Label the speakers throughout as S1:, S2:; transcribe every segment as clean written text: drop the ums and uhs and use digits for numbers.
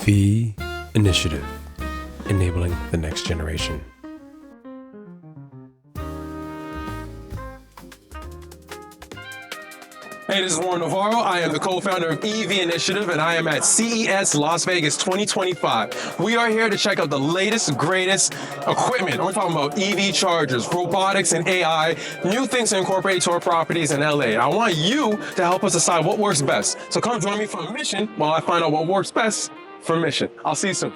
S1: EV Initiative, enabling the next generation.
S2: Hey, this is Warren Navarro. I am the co-founder of EV Initiative, and I am at CES Las Vegas 2025. We are here to check out the latest, greatest equipment. We're talking about EV chargers, robotics, and AI, new things to incorporate to our properties in LA. I want you to help us decide what works best. So come join me for a mission while I find out what works best for mission. I'll see you soon.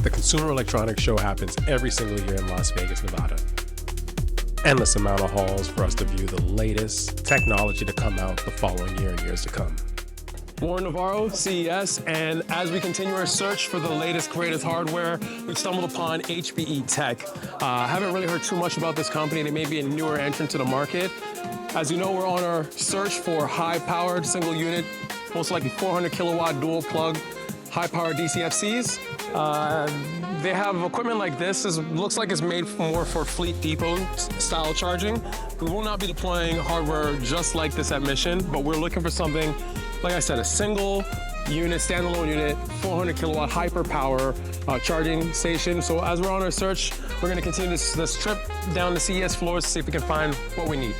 S1: The Consumer Electronics Show happens every single year in Las Vegas, Nevada. Endless amount of halls for us to view the latest technology to come out the following year and years to come.
S2: Warren Navarro, CES, and as we continue our search for the latest, greatest hardware, we've stumbled upon HBE Tech. Haven't really heard too much about this company. They may be a newer entrant to the market. As you know, we're on our search for high-powered single unit, most likely 400 kilowatt dual plug, high-powered DCFCs. They have equipment like this. It looks like it's made more for fleet depot style charging. We will not be deploying hardware just like this at Mission, but we're looking for something, like I said, a single unit, standalone unit, 400 kilowatt hyper power charging station. So as we're on our search, we're gonna continue this trip down the CES floors to see if we can find what we need.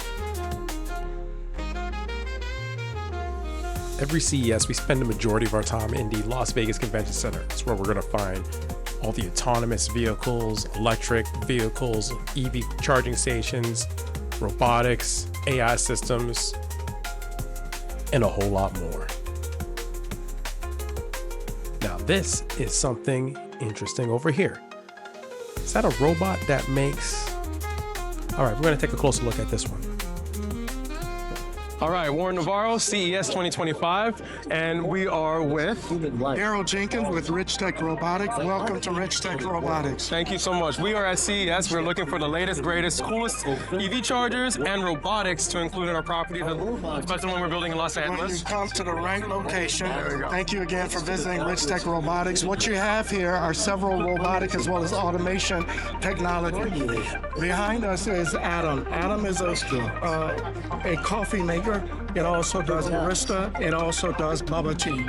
S1: Every CES, we spend the majority of our time in the Las Vegas Convention Center. It's where we're going to find all the autonomous vehicles, electric vehicles, EV charging stations, robotics, AI systems, and a whole lot more. Now, this is something interesting over here. Is that a robot that makes... All right, we're going to take a closer look at this one.
S2: All right, Warren Navarro, CES 2025, and we are with
S3: Aeroht Jenkins with Richtech Robotics. Welcome to Richtech Robotics.
S2: Thank you so much. We are at CES. We're looking for the latest, greatest, coolest EV chargers and robotics to include in our property, especially when we're building in Los
S3: When
S2: Angeles.
S3: you come to the right location, thank you again for visiting Richtech Robotics. What you have here are several robotic as well as automation technology. Behind us is Atom. Atom is a coffee maker. It also does barista. It also does bubble tea.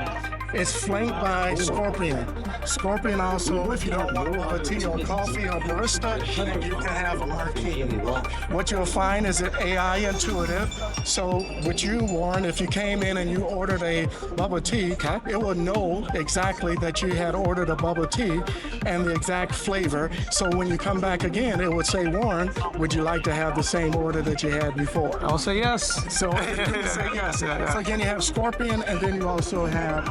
S3: It's flanked by Scorpion. Scorpion also, if you don't want bubble tea or coffee or barista, you can have a martini. What you'll find is an AI intuitive. So with you, Warren, if you came in and you ordered a bubble tea, it will know exactly that you had ordered a bubble tea and the exact flavor. So when you come back again, it would say, Warren, would you like to have the same order that you had before?
S2: I'll say yes.
S3: So say yes. So again, you have Scorpion, and then you also have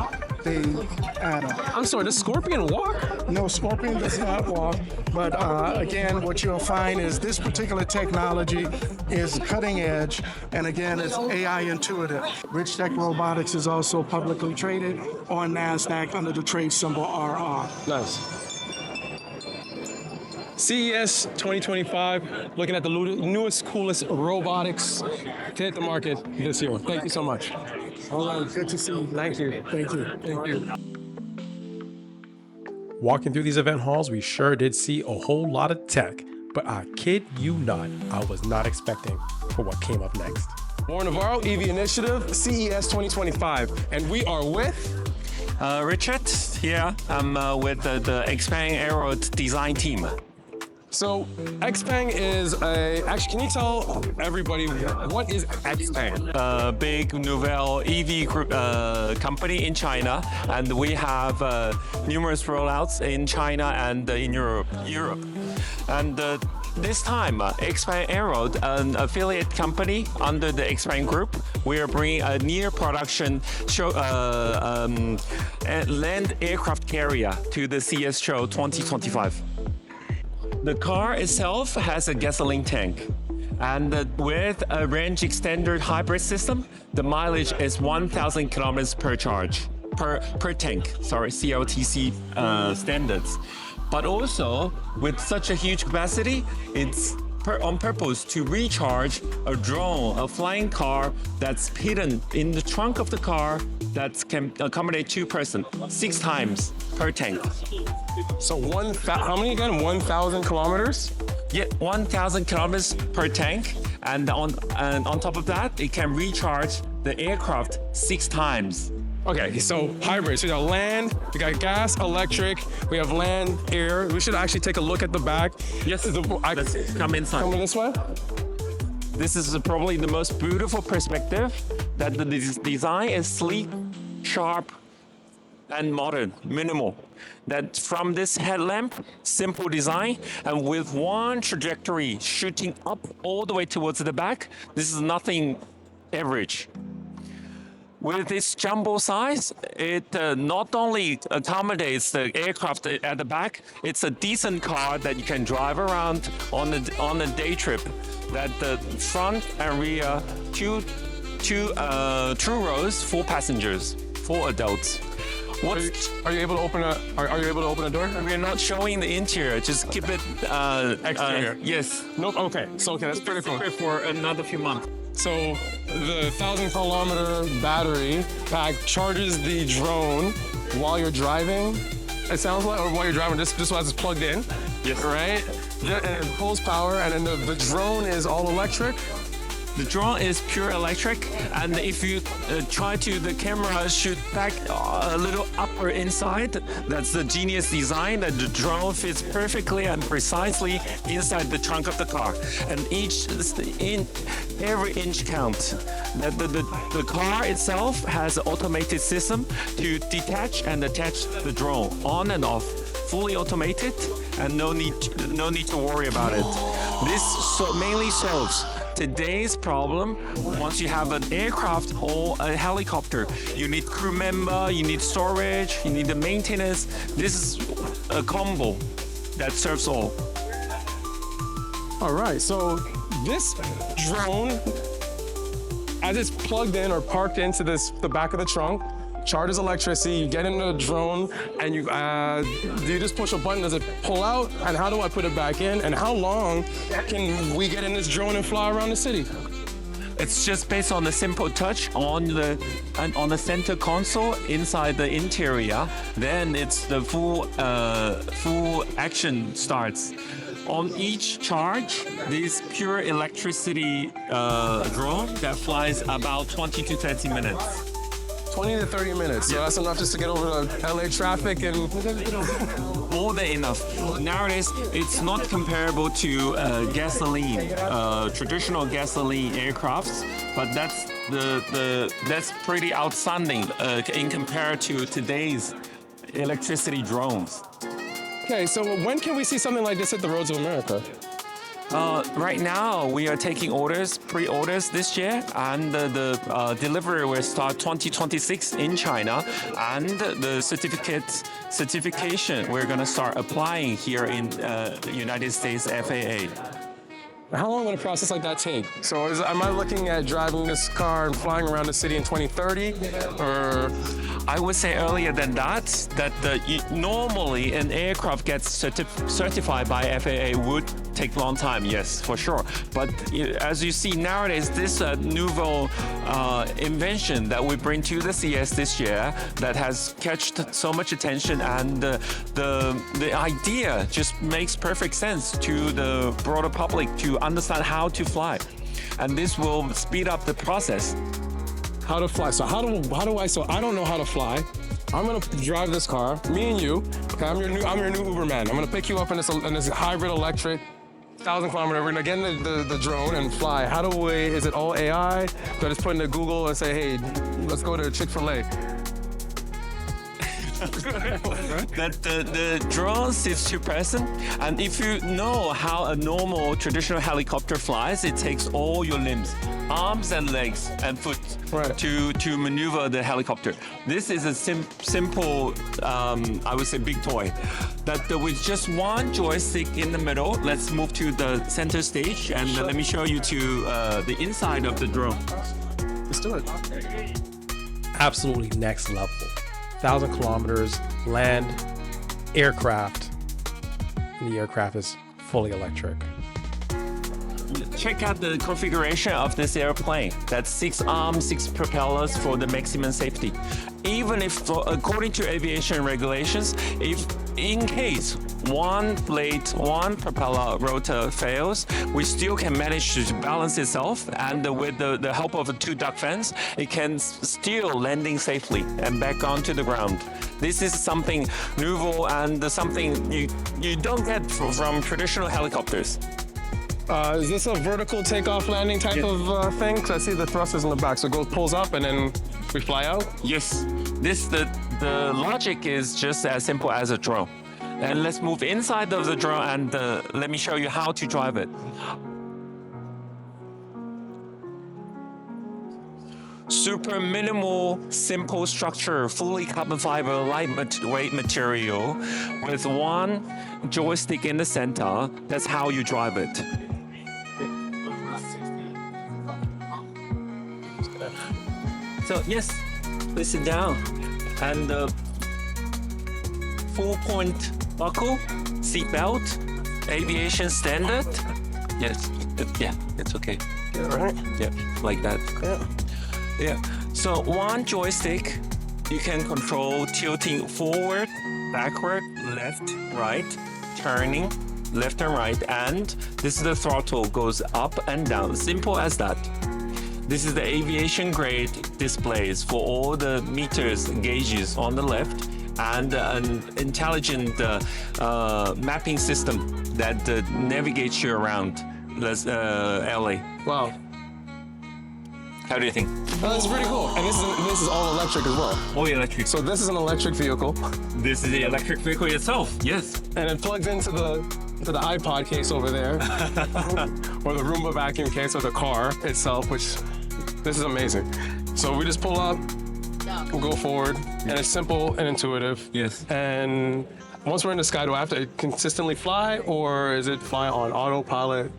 S3: the Atom.
S2: I'm sorry, does Scorpion walk?
S3: No, Scorpion does not walk, but again, what you'll find is this particular technology is cutting edge, and again, it's AI intuitive. Richtech Robotics is also publicly traded on NASDAQ under the trade symbol RR.
S2: Nice. CES 2025, looking at the newest, coolest robotics to hit the market this year. Thank you so much.
S3: All right, good to see you.
S2: Thank you.
S3: Thank you.
S2: Thank you.
S1: Walking through these event halls, we sure did see a whole lot of tech, but I kid you not, I was not expecting for what came up next.
S2: Warren Navarro, EV Initiative, CES 2025, and we are with...
S4: Richard here. I'm with the Xpeng Aeroht design team.
S2: So, Xpeng is actually, can you tell everybody what is Xpeng?
S4: Big nouvelle EV group, company in China, and we have numerous rollouts in China and in Europe. And this time, Xpeng Aeroht, an affiliate company under the Xpeng Group, we are bringing a near production land aircraft carrier to the CES Show 2025. The car itself has a gasoline tank, and with a range extender hybrid system, the mileage is 1,000 kilometers per charge, per tank, sorry, CLTC standards. But also, with such a huge capacity, it's on purpose to recharge a drone, a flying car that's hidden in the trunk of the car that can accommodate 2 persons, 6 times per tank.
S2: So how many again? 1,000 kilometers?
S4: Yeah, 1,000 kilometers per tank, and on top of that, it can recharge the aircraft 6 times.
S2: Okay, so hybrid. So we got land, we got gas, electric, we have land, air. We should actually take a look at the back.
S4: Yes, let's come inside.
S2: Coming this way?
S4: This is probably the most beautiful perspective, that the design is sleek, sharp, and modern, minimal. That from this headlamp, simple design, and with one trajectory shooting up all the way towards the back, this is nothing average. With this jumbo size, it not only accommodates the aircraft at the back, it's a decent car that you can drive around on a day trip. That the front and rear, two rows, 4 passengers, 4 adults.
S2: Are you able to open a? Are you able to open a door?
S4: We're not showing the interior. Just keep it
S2: Exterior.
S4: Yes.
S2: Nope. Okay. So okay, that's pretty cool.
S4: For another few months.
S2: So the 1,000-kilometer battery pack charges the drone while you're driving. It sounds like, or while you're driving, just as it's plugged in.
S4: Yes.
S2: Right. And it pulls power, and then the drone is all electric.
S4: The drone is pure electric, and if you the camera shoot back a little upper inside, that's the genius design, that the drone fits perfectly and precisely inside the trunk of the car. And every inch counts. That the car itself has an automated system to detach and attach the drone on and off, fully automated, and no need to worry about it. This mainly solves today's problem. Once you have an aircraft or a helicopter, you need crew member, you need storage, you need the maintenance. This is a combo that serves all.
S2: All right, so this drone, as it's plugged in or parked into the back of the trunk, charges electricity, you get into the drone, and you just push a button, does it pull out? And how do I put it back in? And how long can we get in this drone and fly around the city?
S4: It's just based on the simple touch on the center console inside the interior. Then it's the full action starts. On each charge, this pure electricity drone that flies about 20 to 30 minutes.
S2: 20 to 30 minutes, so that's enough just to get over the LA traffic and...
S4: More than enough. Nowadays, it's not comparable to gasoline, traditional gasoline aircrafts, but that's pretty outstanding in compared to today's electricity drones.
S2: Okay, so when can we see something like this at the roads of America?
S4: Right now, we are taking orders, pre-orders this year, and the delivery will start 2026 in China, and the certification we're going to start applying here in United States FAA.
S2: How long would a process like that take? So am I looking at driving this car and flying around the city in 2030, or?
S4: I would say earlier than that, normally an aircraft gets certified by FAA would take a long time, yes, for sure. But as you see nowadays, this novel invention that we bring to the CES this year that has catched so much attention, and the idea just makes perfect sense to the broader public to understand how to fly. And this will speed up the process.
S2: How to fly. So so I don't know how to fly. I'm gonna drive this car, me and you. Okay, I'm your new Uber man. I'm gonna pick you up in this hybrid electric 1,000-kilometer. We're gonna get in the drone and fly. Is it all AI? Do I just put into Google and say, hey, let's go to Chick-fil-A?
S4: That the drone sits two-person, and if you know how a normal traditional helicopter flies, it takes all your limbs, arms and legs and foot,
S2: right,
S4: to maneuver the helicopter. This is a simple, I would say, big toy. That with just one joystick in the middle, let's move to the center stage, and let me show you to the inside of the drone.
S2: Let's do it.
S1: Absolutely next level. 1,000 kilometers, land, aircraft, and the aircraft is fully electric.
S4: Check out the configuration of this airplane. That's 6 arms, 6 propellers for the maximum safety. Even if, according to aviation regulations, if in case one blade, one propeller rotor fails, we still can manage to balance itself, and with the help of the two duct fans, it can still landing safely and back onto the ground. This is something novel and something you don't get from traditional helicopters.
S2: Is this a vertical takeoff landing type of thing? Because I see the thrusters in the back, so it pulls up and then we fly out?
S4: Yes, the logic is just as simple as a drone. And let's move inside of the drone and let me show you how to drive it. Super minimal, simple structure, fully carbon fiber, lightweight material with one joystick in the center. That's how you drive it. So yes, please sit down. And full-point buckle, seat belt, aviation standard. Yes, yeah, it's okay.
S2: Yeah, right.
S4: Yeah, like that.
S2: Yeah.
S4: Yeah. So one joystick, you can control tilting forward, backward, left, right, turning, left and right, and this is the throttle, goes up and down. Simple as that. This is the aviation grade displays for all the meters and gauges on the left, and an intelligent mapping system that navigates you around LA.
S2: Wow.
S4: How do you think?
S2: Oh, that's pretty cool. And this is all electric as well.
S4: All electric.
S2: So this is an electric vehicle.
S4: This is the electric vehicle itself. Yes.
S2: And it plugs into the iPod case over there, or the Roomba vacuum case, or the car itself, which this is amazing. So we just pull up, we'll go forward, and it's simple and intuitive.
S4: Yes.
S2: And once we're in the sky, do I have to consistently fly, or is it fly on autopilot?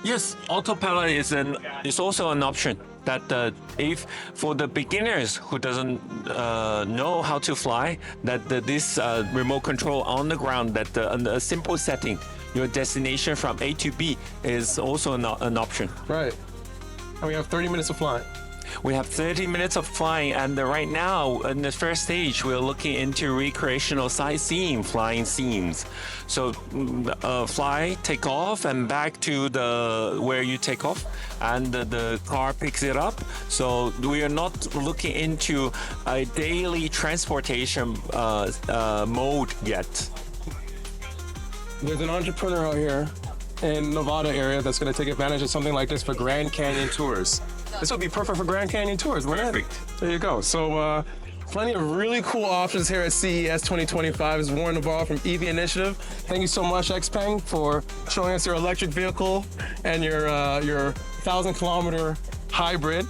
S4: Yes, autopilot is also an option. That if for the beginners who doesn't know how to fly, that this remote control on the ground, that a simple setting, your destination from A to B is also an option.
S2: Right. And we have 30 minutes of flying.
S4: We have 30 minutes of flying, and right now, in the first stage, we're looking into recreational sightseeing flying scenes. So, fly, take off, and back to where you take off, and the car picks it up. So we are not looking into a daily transportation mode yet.
S2: There's an entrepreneur out here in Nevada area that's going to take advantage of something like this for Grand Canyon tours. This would be perfect for Grand Canyon tours, wouldn't it? There you go. So plenty of really cool options here at CES 2025. This is Warren Navarro from EV Initiative. Thank you so much, Xpeng, for showing us your electric vehicle and your 1,000-kilometer hybrid.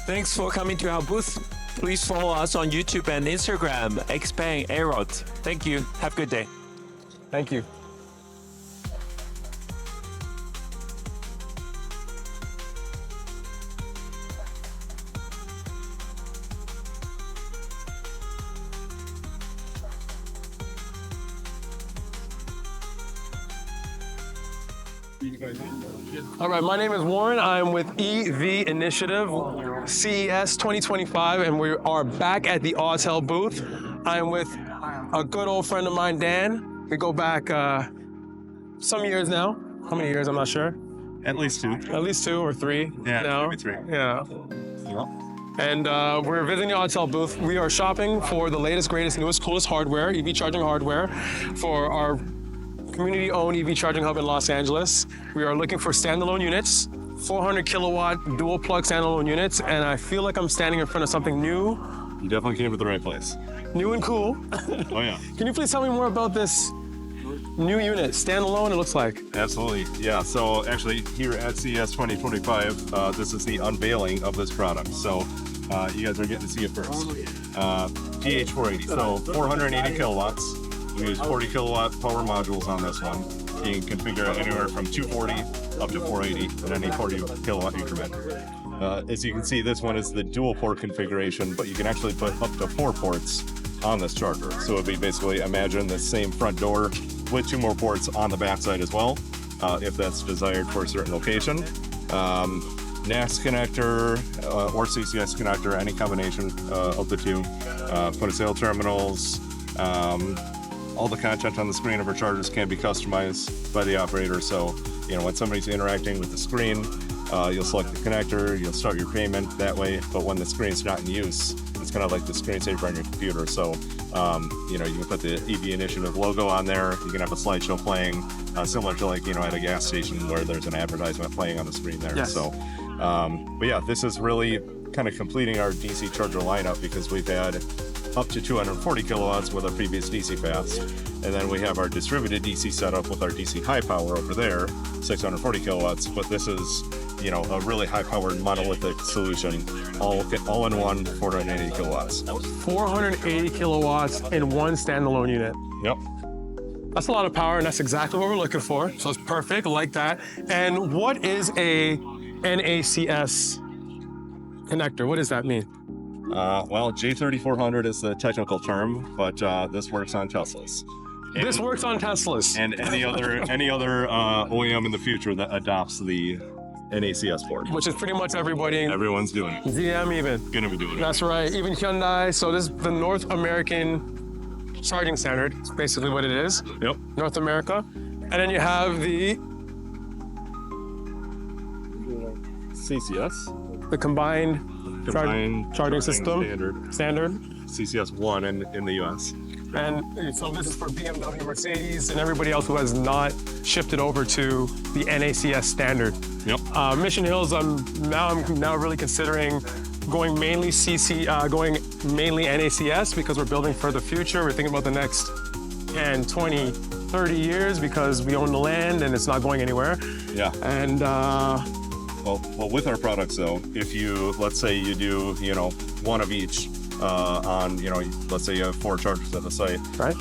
S4: Thanks for coming to our booth. Please follow us on YouTube and Instagram, Xpeng Aeroht. Thank you. Have a good day.
S2: Thank you. All right, my name is Warren. I'm with EV Initiative, CES 2025, and we are back at the Autel booth. I'm with a good old friend of mine, Dan. We go back some years now. How many years? I'm not sure.
S5: At least two.
S2: At least 2 or 3.
S5: Yeah,
S2: now.
S5: maybe 3.
S2: Yeah.
S5: Yep.
S2: And we're visiting the Autel booth. We are shopping for the latest, greatest, newest, coolest hardware, EV charging hardware, for our community-owned EV charging hub in Los Angeles. We are looking for standalone units, 400 kilowatt dual plug standalone units, and I feel like I'm standing in front of something new.
S5: You definitely came to the right place.
S2: New and cool.
S5: Oh yeah.
S2: Can you please tell me more about this new unit, standalone it looks like?
S5: Absolutely. Yeah. So actually here at CES 2025, this is the unveiling of this product. So you guys are getting to see it first. GH480. So 480 kilowatts. We use 40 kilowatt power modules on this one. You can configure it anywhere from 240 up to 480 in any 40 kilowatt increment. As you can see, this one is the dual port configuration, but you can actually put up to 4 ports on this charger. So it'd be basically, imagine the same front door with 2 more ports on the backside as well, if that's desired for a certain location. NAS connector or CCS connector, any combination of the two. Point of sale terminals, all the content on the screen of our chargers can be customized by the operator. So, when somebody's interacting with the screen, you'll select the connector, you'll start your payment that way. But when the screen's not in use, it's kind of like the screensaver on your computer. So, you can put the EV Initiative logo on there. You can have a slideshow playing, similar to like, at a gas station where there's an advertisement playing on the screen there.
S2: Yes.
S5: So, but yeah, this is really kind of completing our DC charger lineup because we've had up to 240 kilowatts with our previous DC fast. And then we have our distributed DC setup with our DC high power over there, 640 kilowatts. But this is, a really high powered monolithic solution, all in one, 480 kilowatts.
S2: 480 kilowatts in one standalone unit.
S5: Yep.
S2: That's a lot of power, and that's exactly what we're looking for. So it's perfect, like that. And what is a NACS connector? What does that mean?
S5: Well, J3400 is the technical term, but this works on Teslas.
S2: This works on Teslas.
S5: And any other OEM in the future that adopts the NACS board.
S2: Which is pretty much everybody.
S5: Everyone's doing it.
S2: GM even.
S5: Gonna be doing it.
S2: That's right, even Hyundai. So this is the North American charging standard. It's basically what it is.
S5: Yep.
S2: North America. And then you have the
S5: CCS.
S2: the combined charging system. Standard.
S5: CCS1 in the US.
S2: And so this is for BMW, Mercedes, and everybody else who has not shifted over to the NACS standard.
S5: Yep.
S2: Mission Hills, I'm now really considering going mainly NACS because we're building for the future. We're thinking about the next 10, 20, 30 years because we own the land and it's not going anywhere.
S5: Yeah.
S2: And
S5: well, with our products though, if you, let's say you do, one of each on, let's say you have 4 chargers at the site.
S2: Right.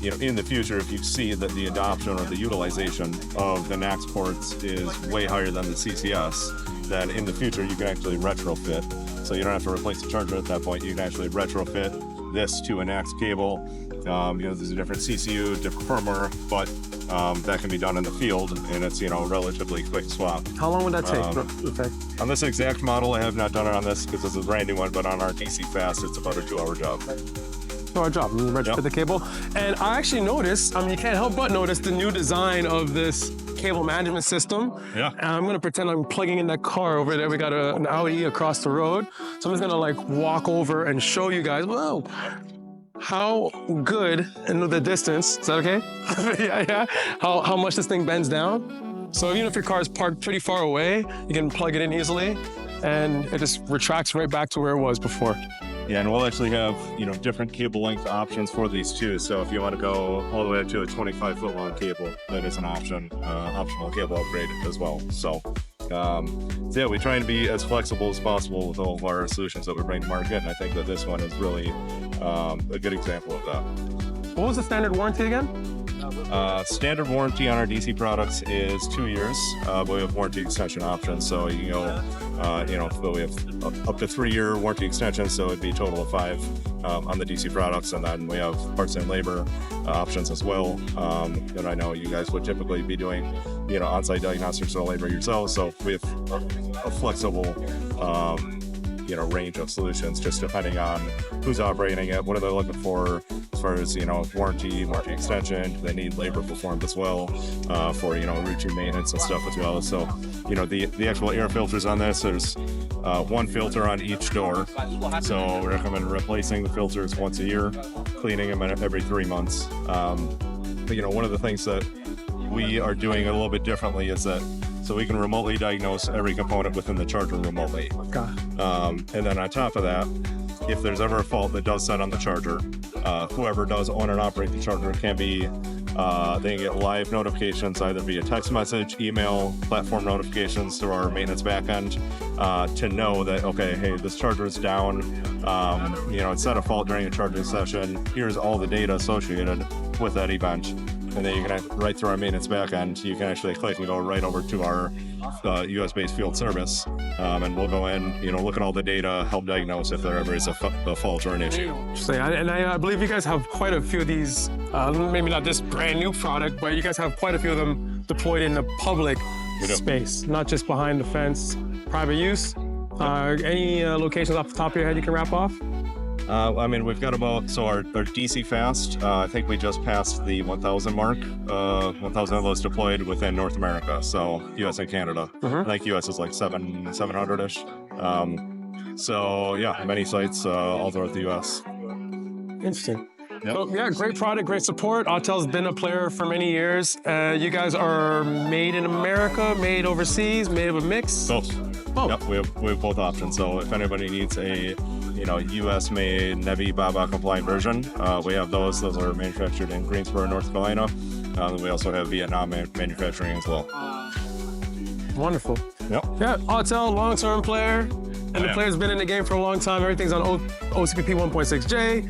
S5: In the future, if you see that the adoption or the utilization of the NACS ports is way higher than the CCS, then in the future you can actually retrofit. So you don't have to replace the charger at that point. You can actually retrofit this to a NACS cable. There's a different CCU, different firmware, but that can be done in the field, and it's relatively quick swap.
S2: How long would that take?
S5: On this exact model, I have not done it on this because this is a brand new one, but on our DC Fast, it's about a 2-hour job.
S2: 2-hour job. You retrofit the cable, and I actually noticed. You can't help but notice the new design of this cable management system.
S5: Yeah.
S2: And I'm gonna pretend I'm plugging in that car over there. We got an Audi across the road, so I'm just gonna walk over and show you guys. Whoa. How good in the distance, is that okay? yeah. How much this thing bends down. So even if your car is parked pretty far away, you can plug it in easily and it just retracts right back to where it was before.
S5: Yeah, and we'll actually have, different cable length options for these too. So if you want to go all the way up to a 25-foot long cable, that is an optional cable upgrade as well. So yeah, we try and be as flexible as possible with all of our solutions that we bring to market. And I think that this one is really a good example of that.
S2: What was the standard warranty again?
S5: Standard warranty on our DC products is 2 years, but we have warranty extension options. So you can go, we have up to 3-year warranty extension, so it'd be a total of 5 on the DC products. And then we have parts and labor options as well. And I know you guys would typically be doing, on-site diagnostics or labor yourselves. So we have a flexible, range of solutions just depending on who's operating it, what are they looking for as far as, warranty extension. They need labor performed as well for, routine maintenance and stuff as well. So, the actual air filters on this, there's 1 filter on each door. So we recommend replacing the filters once a year, cleaning them every 3 months. But, one of the things that we are doing a little bit differently is that so we can remotely diagnose every component within the charger remotely. And then on top of that, if there's ever a fault that does set on the charger, whoever does own and operate the charger can be, they can get live notifications either via text message, email, platform notifications through our maintenance backend to know that, okay, hey, this charger is down, it set a fault during a charging session, here's all the data associated with that event. And then you can, right through our maintenance backend, you can actually click and go right over to our US-based field service. And we'll go in, look at all the data, help diagnose if there ever is a fault or an issue.
S2: And I believe you guys have quite a few of these, maybe not this brand new product, but you guys have quite a few of them deployed in the public space, not just behind the fence, private use. Any locations off the top of your head you can wrap off?
S5: I mean, we've got about, so our DC fast, I think we just passed the 1,000 mark, 1,000 of those deployed within North America, so US and Canada. I think US is like 700-ish. So yeah, many sites all throughout the US.
S2: Interesting.
S5: Yep.
S2: So, yeah, great product, great support. Autel's been a player for many years. You guys are made in America, made overseas, made of a mix?
S5: Both.
S2: Oh.
S5: Yep, we have both options. So if anybody needs a US-made NEVI BABA compliant version, we have those. Those are manufactured in Greensboro, North Carolina. We also have Vietnam manufacturing as well.
S2: Wonderful.
S5: Yep.
S2: Yeah, Autel, long-term player, and the player's been in the game for a long time. Everything's on OCPP 1.6J.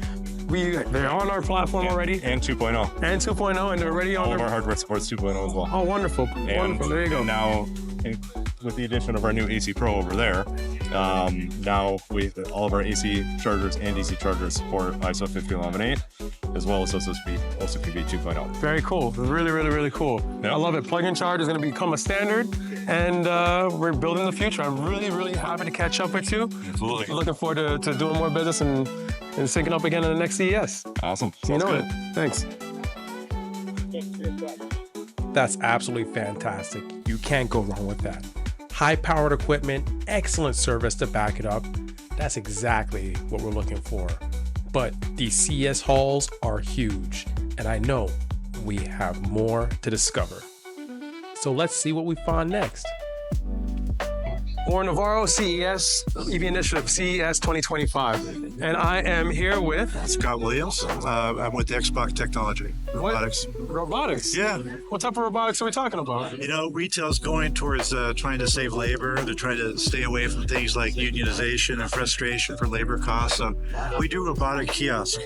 S2: They're on our platform already.
S5: And 2.0.
S2: And 2.0, and they're already on
S5: All of our hardware supports 2.0 as well.
S2: Oh, wonderful. Wonderful. There you go.
S5: And now, with the addition of our new AC Pro over there, now all of our AC chargers and DC chargers support ISO 15118, as well as OCPP 2.0.
S2: Very cool. Really, really, really cool.
S5: Yep.
S2: I love it. Plug-in charge is going to become a standard, and we're building the future. I'm really, really happy to catch up with you.
S5: Absolutely.
S2: Looking forward to doing more business and syncing up again in the next CES.
S5: Awesome.
S2: You know
S5: good.
S2: it. Thanks.
S1: That's absolutely fantastic. You can't go wrong with that. High-powered equipment, excellent service to back it up. That's exactly what we're looking for. But these CES halls are huge, and I know we have more to discover. So let's see what we find next.
S2: Or Navarro, CES, EV Initiative, CES 2025. And I am here with...
S6: Scott Williams. I'm with Xbot Technology. Robotics.
S2: Robotics?
S6: Yeah.
S2: What type of robotics are we talking about?
S6: You know, retail's going towards trying to save labor. They're trying to stay away from things like unionization and frustration for labor costs. So we do robotic kiosk.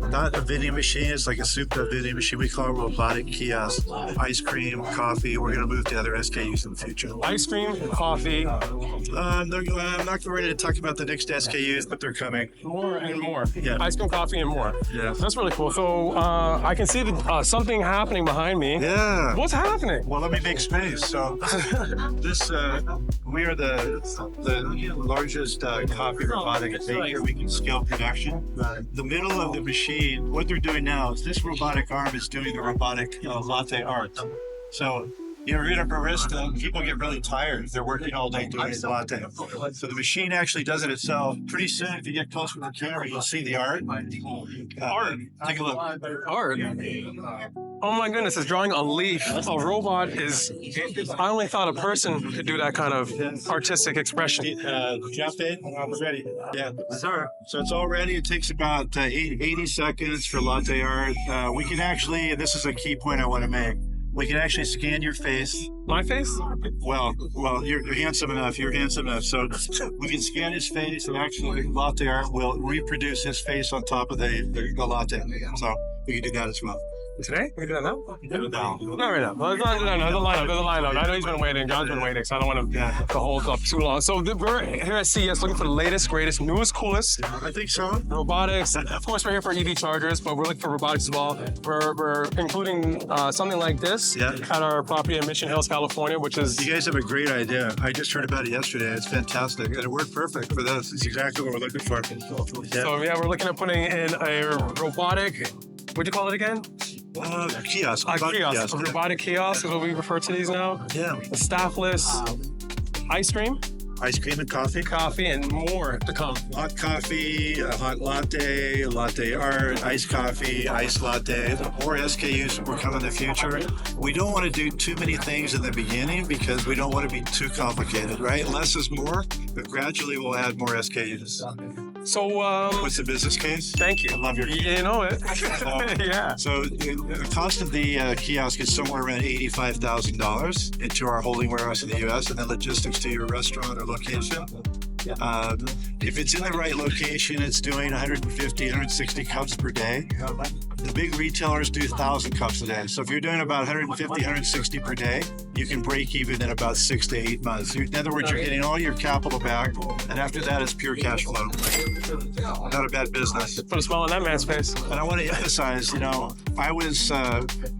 S6: Not a vending machine. It's like a super vending machine. We call it robotic kiosk. Ice cream, coffee. We're going to move to other SKUs in the future.
S2: Ice cream, coffee.
S6: I'm not ready to talk about the next SKUs, but they're coming.
S2: More and more.
S6: Yeah.
S2: Ice cream, coffee, and more.
S6: Yeah.
S2: That's really cool. So I can see something happening behind me.
S6: Yeah.
S2: What's happening?
S6: Well, let me make space. So, we are the largest coffee robotic maker. We can scale production. The middle of the machine, what they're doing now is this robotic arm is doing the robotic latte art. So, you're in a barista, people get really tired. They're working all day doing the latte. So the machine actually does it itself. Pretty soon, if you get close with the camera, you'll see the art.
S2: Art.
S6: Take a look.
S2: Art. Oh my goodness, it's drawing a leaf. A robot is... I only thought a person could do that kind of artistic expression.
S6: Jeff, it's ready. Yeah. So it's all ready. It takes about 80 seconds for latte art. We can actually, and this is a key point I want to make, we can actually scan your face.
S2: My face?
S6: Well, you're handsome enough. You're handsome enough. So we can scan his face, and actually, latte art will reproduce his face on top of the latte. So we can do that as well.
S2: Today? We do that now?
S6: No.
S2: Not right now. There's a lineup. I know he's been waiting. John's been waiting, so I don't want to hold up too long. So we're here at CES looking for the latest, greatest, newest, coolest
S6: I think so.
S2: robotics. Of course, we're here for EV chargers, but we're looking for robotics as well. We're including something like this at our property in Mission Hills, California, which is...
S6: You guys have a great idea. I just heard about it yesterday. It's fantastic. And it worked perfect for this. It's exactly what we're looking for. Yeah.
S2: So we're looking at putting in a robotic... What'd you call it again?
S6: Kiosk.
S2: A kiosk. A robotic kiosk is what we refer to these now.
S6: Yeah.
S2: A staffless ice cream.
S6: Ice cream and coffee.
S2: Coffee and more to come.
S6: Hot coffee, a hot latte, latte art, iced coffee, iced latte. More SKUs will come in the future. We don't want to do too many things in the beginning because we don't want to be too complicated, right? Less is more, but gradually we'll add more SKUs.
S2: So,
S6: what's the business case?
S2: Thank you.
S6: I love your
S2: You know it. Yeah.
S6: So the cost of the kiosk is somewhere around $85,000 into our holding warehouse in the U.S. and then logistics to your restaurant or location. If it's in the right location, it's doing 150, 160 cups per day. The big retailers do 1,000 cups a day. So if you're doing about 150, 160 per day, you can break even in about 6 to 8 months. In other words, you're getting all your capital back, and after that, it's pure cash flow. Not a bad business.
S2: Put a smile on that man's face.
S6: And I want to emphasize, I was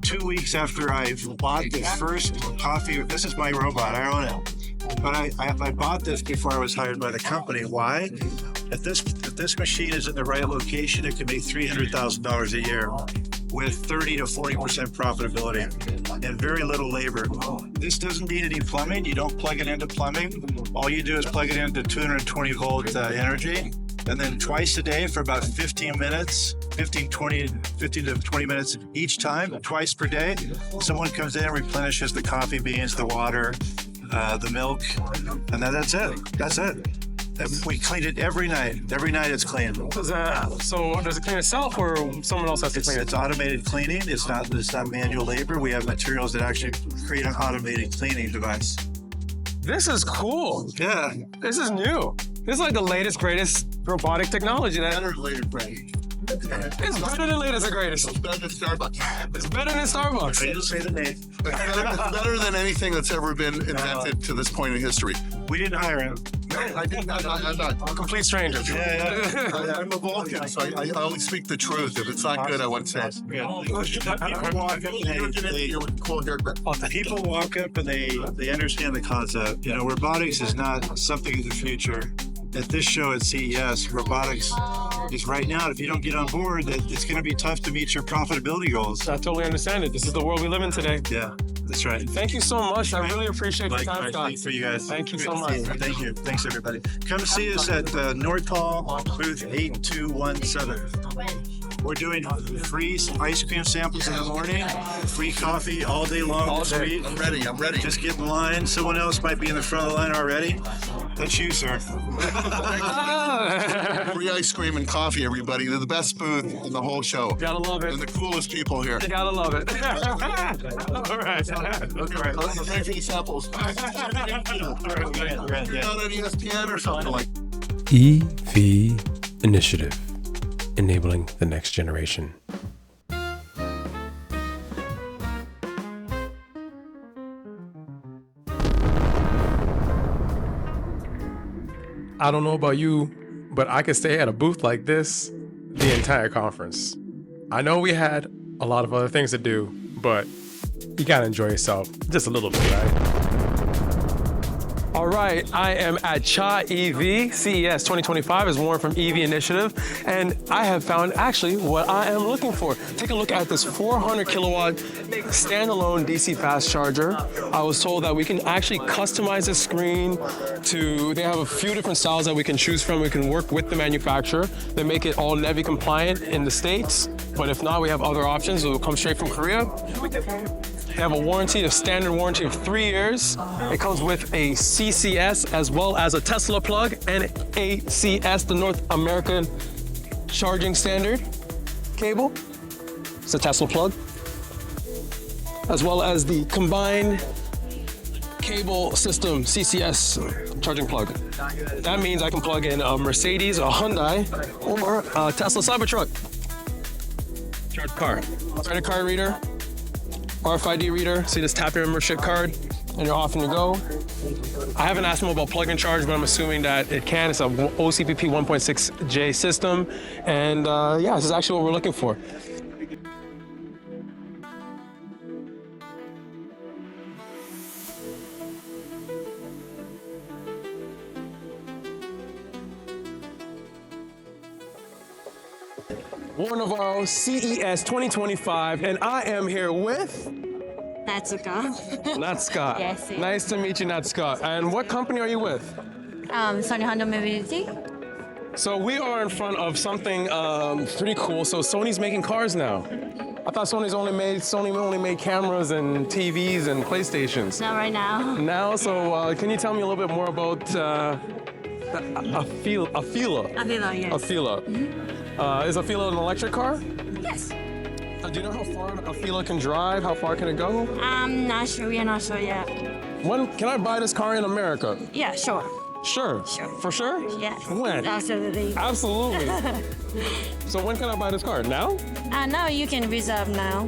S6: 2 weeks after I bought the first coffee. This is my robot. I own it. But I bought this before I was hired by the company. Why? At this this machine is in the right location, it can make $300,000 a year with 30 to 40% profitability and very little labor. This doesn't need any plumbing. You don't plug it into plumbing. All you do is plug it into 220 volt energy. And then twice a day for about 15 minutes, 15 to 20 minutes each time, twice per day, someone comes in and replenishes the coffee beans, the water, the milk, and then that's it. That's it. We clean it every night. Every night it's cleaned.
S2: So does it clean itself, or someone else has to clean it?
S6: It's automated cleaning. It's not manual labor. We have materials that actually create an automated cleaning device.
S2: This is cool.
S6: Yeah.
S2: This is new. This is like the latest, greatest robotic technology.
S7: Better later, Frank.
S2: It's better than latest and greatest.
S7: It's better than Starbucks.
S2: It's better than Starbucks.
S6: I just say the name.
S7: It's better than anything that's ever been invented to this point in history.
S6: We didn't hire him.
S7: I didn't. I'm not.
S2: Complete stranger.
S6: Yeah.
S7: I'm a Vulcan, so I only speak the truth. If it's not good, I wouldn't say it.
S6: People walk up and they understand the concept. You know, robotics is not something of the future. At this show at CES, robotics is right now. If you don't get on board, it's going to be tough to meet your profitability goals.
S2: I totally understand it. This is the world we live in today.
S6: Yeah, that's right.
S2: Thank you so much. I really appreciate your time, Scott.
S6: Thanks for you guys.
S2: Thank you so much.
S6: Thank you. Thanks, everybody. Come see us at Nordpol, booth 8217. We're doing free ice cream samples in the morning, free coffee all day long this week.
S7: I'm ready.
S6: Just get in line. Someone else might be in the front of the line already. That's you, sir.
S7: Free ice cream and coffee, everybody. They're the best booth in the whole show.
S2: Gotta love it.
S7: And the coolest people here.
S2: You gotta love it. All right.
S7: Thanks for the samples. Not on ESPN or something like
S1: EV Initiative, enabling the next generation. I don't know about you, but I could stay at a booth like this the entire conference. I know we had a lot of other things to do, but you gotta enjoy yourself just a little bit, right?
S2: All right, I am at Chaevi CES 2025 as Warren from EV Initiative, and I have found actually what I am looking for. Take a look at this 400 kilowatt standalone DC fast charger. I was told that we can actually customize the screen they have a few different styles that we can choose from. We can work with the manufacturer. They make it all NEVI compliant in the States, but if not, we have other options. It will come straight from Korea. They have a standard warranty of 3 years. It comes with a CCS as well as a Tesla plug and ACS, the North American charging standard cable. It's a Tesla plug, as well as the combined cable system CCS charging plug. That means I can plug in a Mercedes, a Hyundai, or a Tesla Cybertruck. Charge car. Credit card reader. RFID reader, so you just tap your membership card and you're off and you go. I haven't asked them about plug and charge, but I'm assuming that it can. It's a OCPP 1.6J system, and yeah, this is actually what we're looking for. Warren Navarro, CES 2025, and I am here with Natsuka.
S8: Yes.
S2: Nice to meet you, Natsuka. And what company are you with?
S8: Sony Honda Mobility.
S2: So we are in front of something pretty cool. So Sony's making cars now. I thought Sony only made cameras and TVs and PlayStations.
S8: Not right now.
S2: Now, so can you tell me a little bit more about Afeela?
S8: Afeela, yes.
S2: Afeela. Is Afeela an electric car?
S8: Yes.
S2: Do you know how far Afeela can drive? How far can it go?
S8: I'm not sure. We are not sure yet.
S2: When can I buy this car in America?
S8: Yeah, sure.
S2: Sure. For sure?
S8: Yes.
S2: When?
S8: Absolutely.
S2: Absolutely. So when can I buy this car? Now?
S8: No, you can reserve now.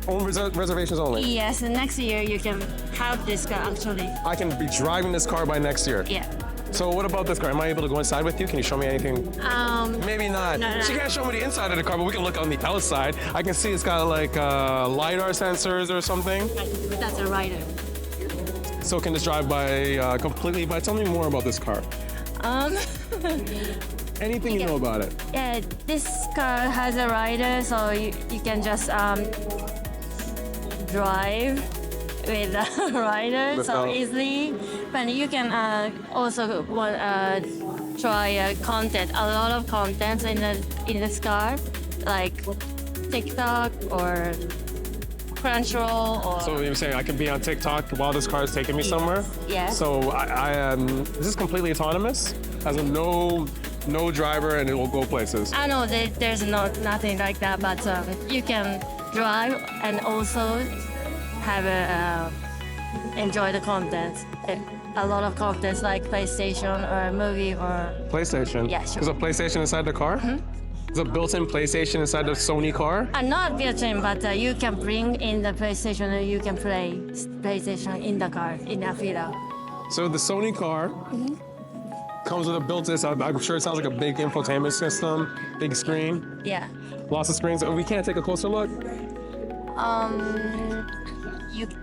S2: On reservations only?
S8: Yes, and next year you can have this car actually.
S2: I can be driving this car by next year?
S8: Yeah.
S2: So what about this car? Am I able to go inside with you? Can you show me anything? Maybe not.
S8: No.
S2: She can't show me the inside of the car, but we can look on the outside. I can see it's got like LiDAR sensors or something.
S8: But that's a rider.
S2: So can this drive by completely? But tell me more about this car. anything you know about it.
S8: Yeah, this car has a rider, so you can just drive with a rider so easily. But you can also try content, a lot of contents in this car, like TikTok or Crunchyroll or.
S2: So you're saying I can be on TikTok while this car is taking me somewhere?
S8: Yeah.
S2: So this is completely autonomous, has a no driver, and it will go places.
S8: I know that there's nothing like that, but you can drive and also have enjoy the content. A lot of contents like PlayStation or a movie or.
S2: PlayStation?
S8: Yeah, sure.
S2: There's a PlayStation inside the car? There's a built-in PlayStation inside the Sony car?
S8: Not built-in, but you can bring in the PlayStation and you can play PlayStation in the car, in Afeela.
S2: So the Sony car comes with a built-in, I'm sure it sounds like a big infotainment system, big screen,
S8: Yeah.
S2: lots of screens. We can't take a closer look?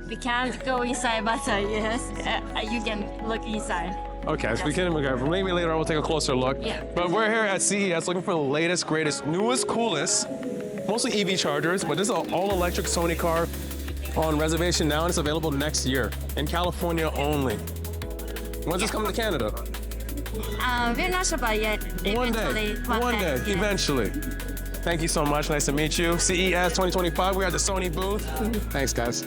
S8: We can't go inside, but yes, you can look inside.
S2: Okay, so we can, maybe later on we'll take a closer look.
S8: Yeah.
S2: But we're here at CES looking for the latest, greatest, newest, coolest, mostly EV chargers, but this is an all-electric Sony car on reservation now, and it's available next year in California only. When's this coming to Canada?
S8: We're not sure about yet.
S2: One day,
S8: Yeah.
S2: eventually. Thank you so much, nice to meet you. CES 2025, we're at the Sony booth. Thanks, guys.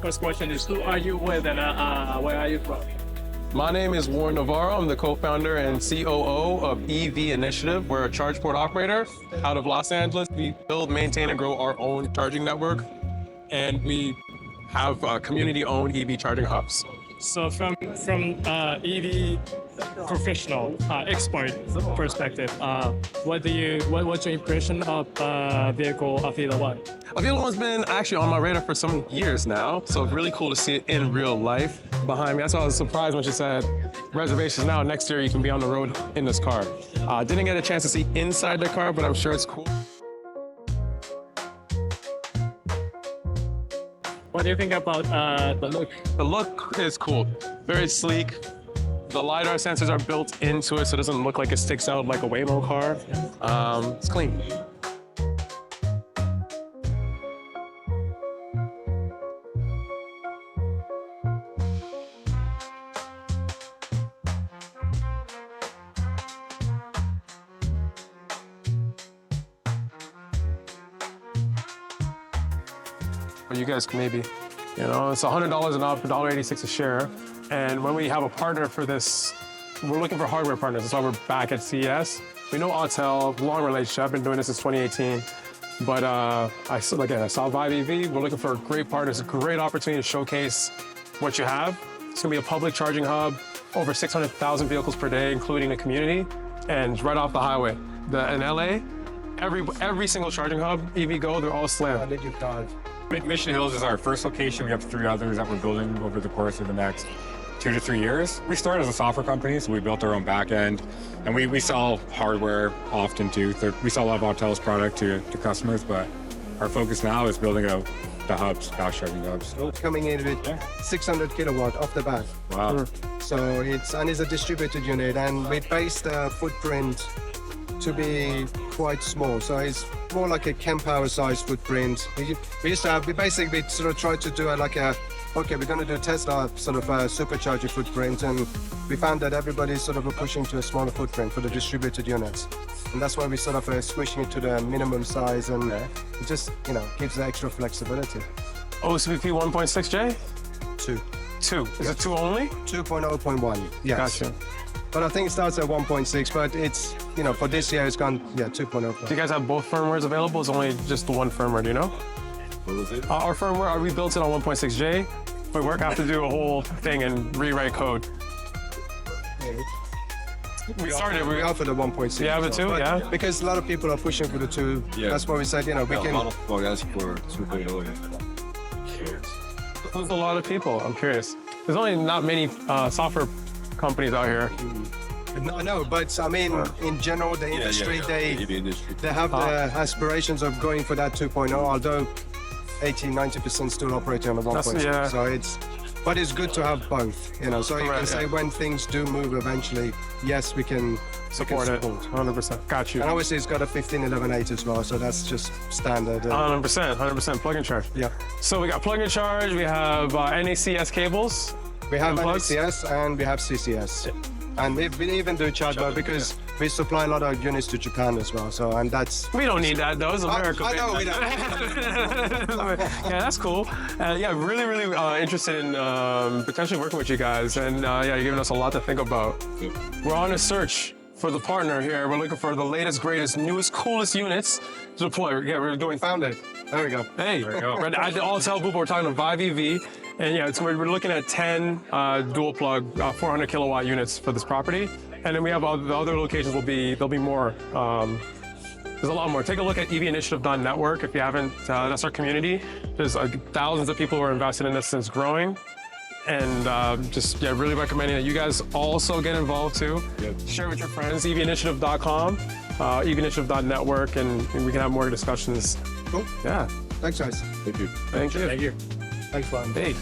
S9: First question is, who are you with and where are you from?
S2: My name is Warren Navarro. I'm the co-founder and COO of EV Initiative. We're a charge port operator out of Los Angeles. We build, maintain, and grow our own charging network, and we have community-owned EV charging hubs.
S9: So from EV professional expert perspective, what's your impression of vehicle Afeela 1?
S2: Afeela 1's been actually on my radar for some years now, so it's really cool to see it in real life behind me. That's why I was surprised when she said reservations now. Next year you can be on the road in this car. Didn't get a chance to see inside the car, but I'm sure it's cool.
S9: What do you think about the look?
S2: The look is cool, very sleek. The LiDAR sensors are built into it, so it doesn't look like it sticks out like a Waymo car. It's clean. You guys can maybe, it's $100 and up, $1.86 a share. And when we have a partner for this, we're looking for hardware partners. That's why we're back at CES. We know Autel, long relationship. I've been doing this since 2018. But I saw ViveEV. We're looking for great partners, a great opportunity to showcase what you have. It's gonna be a public charging hub, over 600,000 vehicles per day, including the community, and right off the highway. In LA, every single charging hub, EV Go, they're all slammed.
S10: Mission Hills is our first location. We have 3 others that we're building over the course of the next 2 to 3 years. We started as a software company, so we built our own back end, and we sell hardware often too. We sell a lot of Autel's product to customers, but our focus now is building the hubs, fast charging hubs.
S11: It's coming in with 600 kilowatt off the bat.
S10: Wow.
S11: So it's a distributed unit, and we based the footprint to be quite small. So it's more like a Kempower size footprint. We basically sort of tried to do okay, we're going to do Tesla sort of a supercharger footprint, and we found that everybody's sort of pushing to a smaller footprint for the distributed units. And that's why we sort of squishing it to the minimum size, and it just, gives the extra flexibility.
S2: OSVP 1.6J?
S11: 2.
S2: 2. Is it 2 only?
S11: 2.0.1, yes.
S2: Gotcha.
S11: But I think it starts at 1.6, but it's, for this year it's gone, 2.0.
S2: Do you guys have both firmwares available? It's only just the one firmware, do you know?
S5: What was it?
S2: Our firmware, we built it on 1.6J, but we have to do a whole thing and rewrite code. We
S11: offer the 1.6.
S2: You have it too, yeah?
S11: Because a lot of people are pushing for the 2.
S5: Yeah.
S11: That's why we said, we can...
S5: A lot of people ask for 2.0.
S2: There's a lot of people, I'm curious. There's only not many software companies out here.
S11: No, but I mean, in general, the industry, they have the aspirations of going for that 2.0, although 80-90% still operating on the 1.6. So but it's good to have both, so you can say when things do move eventually, yes, we can
S2: support it, 100%. Got you.
S11: And obviously it's got a 1511.8 as well, so that's just standard.
S2: 100%, plug and charge.
S11: Yeah.
S2: So we got plug and charge, we have NACS cables.
S11: We have NACS and we have CCS. And we even do charge bar because we supply a lot of units to Japan as well. So, and that's...
S2: We don't need that though, it's America.
S11: I know we don't.
S2: Yeah, that's cool. Really, really interested in potentially working with you guys. And you're giving us a lot to think about. We're on a search for the partner here. We're looking for the latest, greatest, newest, coolest units to deploy. Yeah, we're doing...
S11: Found it. There we go.
S2: Hey, there we go. At the Autel booth, we're talking to ViveEV. And we're looking at 10 dual plug 400 kilowatt units for this property. And then we have the other locations there'll be more. There's a lot more. Take a look at evinitiative.network if you haven't. That's our community. There's thousands of people who are invested in this since growing. And really recommending that you guys also get involved too.
S5: Yep.
S2: Share with your friends, evinitiative.com, evinitiative.network, and we can have more discussions.
S11: Cool.
S2: Yeah.
S11: Thanks, guys.
S5: Thank you.
S2: Thank you.
S5: Thank you.
S11: Thanks, Ryan.
S2: Hey.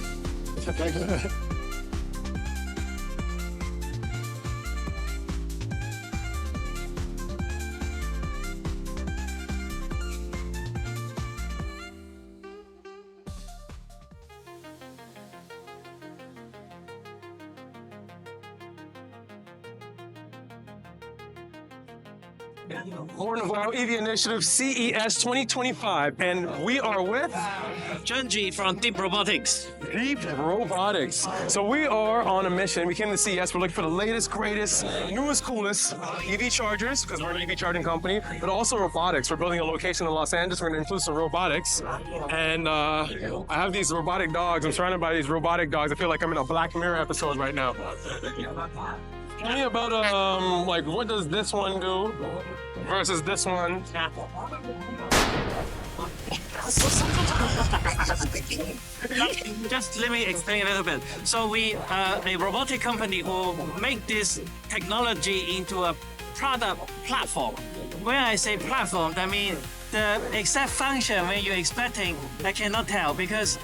S2: Renova EV Initiative CES 2025, and we are with
S12: Junji from Deep Robotics.
S2: Deep Robotics. So we are on a mission. We came to CES. We're looking for the latest, greatest, newest, coolest EV chargers, because we're an EV charging company, but also robotics. We're building a location in Los Angeles. We're going to include some robotics. And I have these robotic dogs. I'm surrounded by these robotic dogs. I feel like I'm in a Black Mirror episode right now. Tell me about what does this one do versus this one?
S12: Just let me explain a little bit. So we are a robotic company who make this technology into a product platform. When I say platform, that means the exact function when you're expecting, I cannot tell because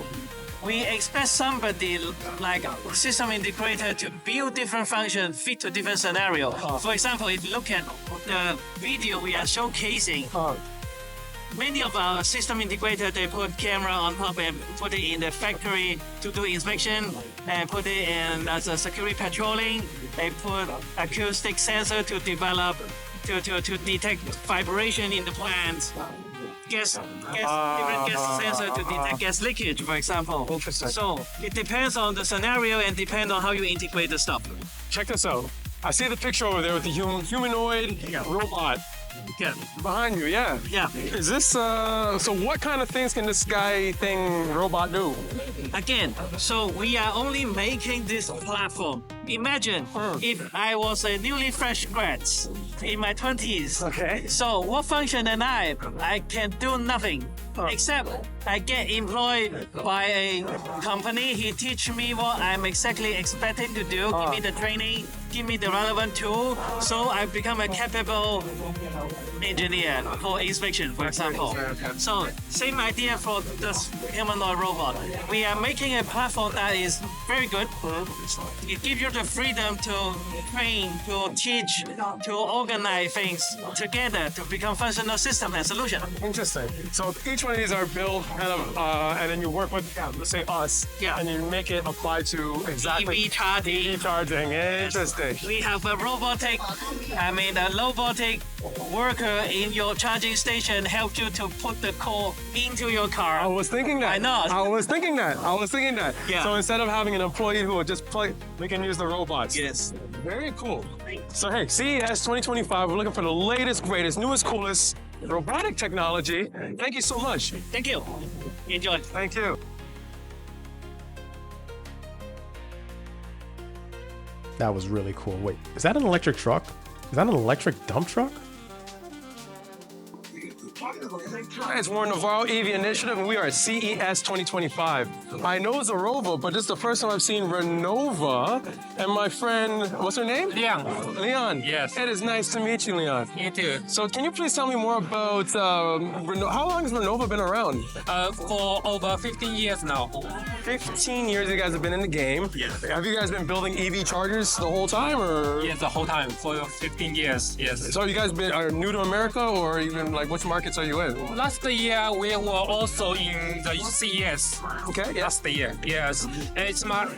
S12: we expect somebody like a system integrator to build different functions, fit to different scenario. For example, if you look at the video we are showcasing, many of our system integrator, they put camera on top and put it in the factory to do inspection and put it in as a security patrolling. They put acoustic sensor to develop, to detect vibration in the plant. Different gas sensor to detect gas leakage, for example.
S2: Interesting.
S12: So it depends on the scenario and depends on how you integrate the stuff.
S2: Check this out. I see the picture over there with the humanoid robot.
S12: Yeah.
S2: Behind you, yeah.
S12: Yeah.
S2: Is this, so what kind of things can this robot do?
S12: Again, so we are only making this platform. Imagine if I was a newly fresh grad in my 20s.
S2: Okay.
S12: So what function am I can do nothing. Except I get employed by a company. He teach me what I'm exactly expected to do. Give me the training, give me the relevant tool. So I become a capable engineer for inspection, for example. So same idea for this humanoid robot. We are making a platform that is very good. It gives you the freedom to train, to teach, to organize things together to become functional system and solution.
S2: Interesting. So each one of these are built kind of, and then you work with, let's say us, and you make it apply to exactly
S12: EV charging.
S2: Interesting. Okay.
S12: We have a robotic worker in your charging station help you to put the core into your car.
S2: I was thinking that.
S12: I know.
S2: I was thinking that.
S12: Yeah.
S2: So instead of having an employee who would just play, we can use the robots.
S12: Yes.
S2: Very cool. So hey, CES 2025, we're looking for the latest, greatest, newest, coolest robotic technology. Thank you so much.
S12: Thank you. Enjoy.
S2: Thank you.
S1: That was really cool. Wait, is that an electric truck? Is that an electric dump truck?
S2: Hi, it's Warren Navarro, EV Initiative, and we are at CES 2025. I know it's a Robo, but this is the first time I've seen Renova. And my friend, what's her name?
S13: Leon.
S2: Leon.
S13: Yes.
S2: It is nice to meet you, Leon.
S13: You too.
S2: So can you please tell me more about how long has Renova been around?
S13: For over 15 years now.
S2: 15 years you guys have been in the game.
S13: Yes.
S2: Have you guys been building EV chargers the whole time, or?
S13: Yes, the whole time for 15 years. Yes.
S2: So you guys are new to America, or even like which markets are you in?
S13: Last year we were also in the CES.
S2: Okay. Yeah.
S13: Last year, yes. And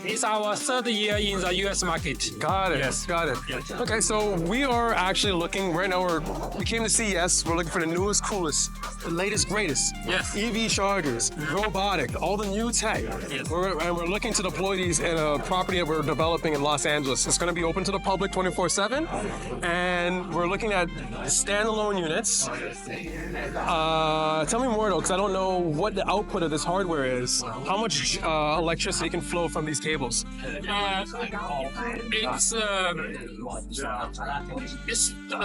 S13: it's our third year in the US market.
S2: Got it.
S13: Yes.
S2: Got it.
S13: Yes.
S2: Okay, so we are actually looking right now. We came to CES. We're looking for the newest, coolest, the latest, greatest.
S13: Yes.
S2: EV chargers, robotic, all the new tech.
S13: Yes.
S2: We're looking to deploy these in a property that we're developing in Los Angeles. It's going to be open to the public 24/7, and we're looking at standalone units. Tell me more though, because I don't know what the output of this hardware is. How much electricity can flow from these cables?
S13: It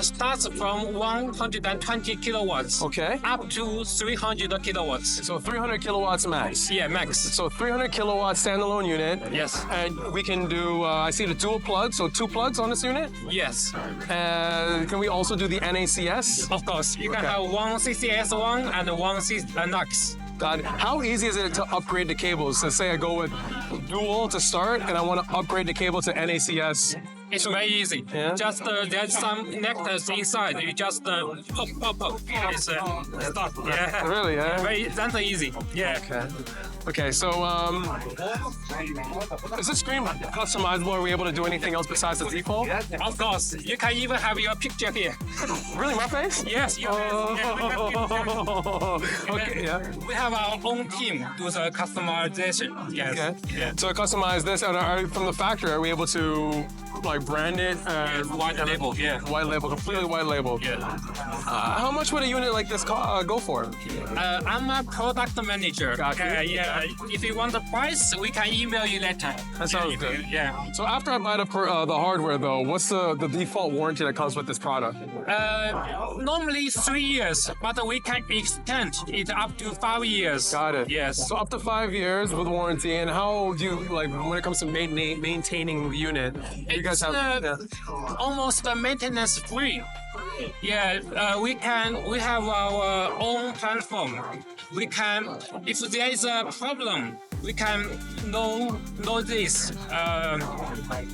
S13: starts from 120 kilowatts.
S2: Okay.
S13: Up to 300 kilowatts.
S2: So 300 kilowatts max.
S13: Yeah, max.
S2: So 300 kilowatt standalone unit.
S13: Yes.
S2: And we can do, I see the dual plug, so 2 plugs on this unit.
S13: Yes.
S2: And can we also do the NACS?
S13: Of course. You can have one CCS one and one NUX.
S2: God, how easy is it to upgrade the cables? So say I go with dual to start and I want to upgrade the cable to NACS.
S13: It's very easy.
S2: Yeah?
S13: Just there's some connectors inside. You just pop. It's stop. Yeah.
S2: Really? Yeah.
S13: That's easy. Yeah.
S2: Okay. Okay, so is this screen customizable? Are we able to do anything else besides the default?
S13: Of course. You can even have your picture here.
S2: Really, my face?
S13: Yes, your face.
S2: Okay, yeah.
S13: We have our own team do the customization. Yes.
S2: Okay.
S13: Yeah.
S2: So customize this, and from the factory, are we able to like brand it?
S13: White label. Yeah.
S2: White label, completely white label.
S13: Yeah.
S2: How much would a unit like this go for?
S13: I'm a product manager.
S2: Gotcha.
S13: Yeah. If you want the price, we can email you later.
S2: That sounds good.
S13: Yeah.
S2: So after I buy the hardware, though, what's the default warranty that comes with this product?
S13: Normally 3 years, but we can extend it up to 5 years.
S2: Got it.
S13: Yes.
S2: So up to 5 years with warranty. And how do you like when it comes to maintaining the unit? You guys have
S13: almost maintenance free. Yeah, we have our own platform. We can, if there is a problem, we can know this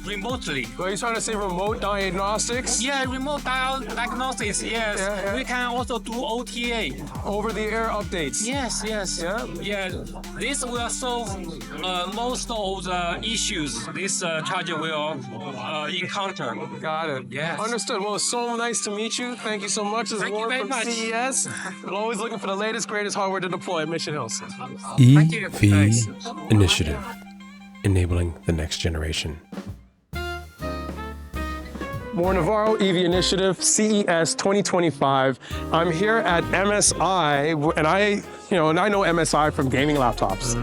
S13: remotely.
S2: Are you trying to say remote diagnostics?
S13: Yeah, remote diagnosis, yes.
S2: Yeah.
S13: We can also do OTA.
S2: Over-the-air updates.
S13: Yes. Yeah. This will solve most of the issues this charger will encounter.
S2: Got it.
S13: Yes.
S2: Understood. Well, it's so nice to meet you. Thank you so much. This is Warren from CES. We're always looking for the latest, greatest hardware to deploy at Mission Hills.
S1: EV Initiative, enabling the next generation.
S2: Warren Navarro, EV Initiative, CES 2025. I'm here at MSI, and I know MSI from gaming laptops,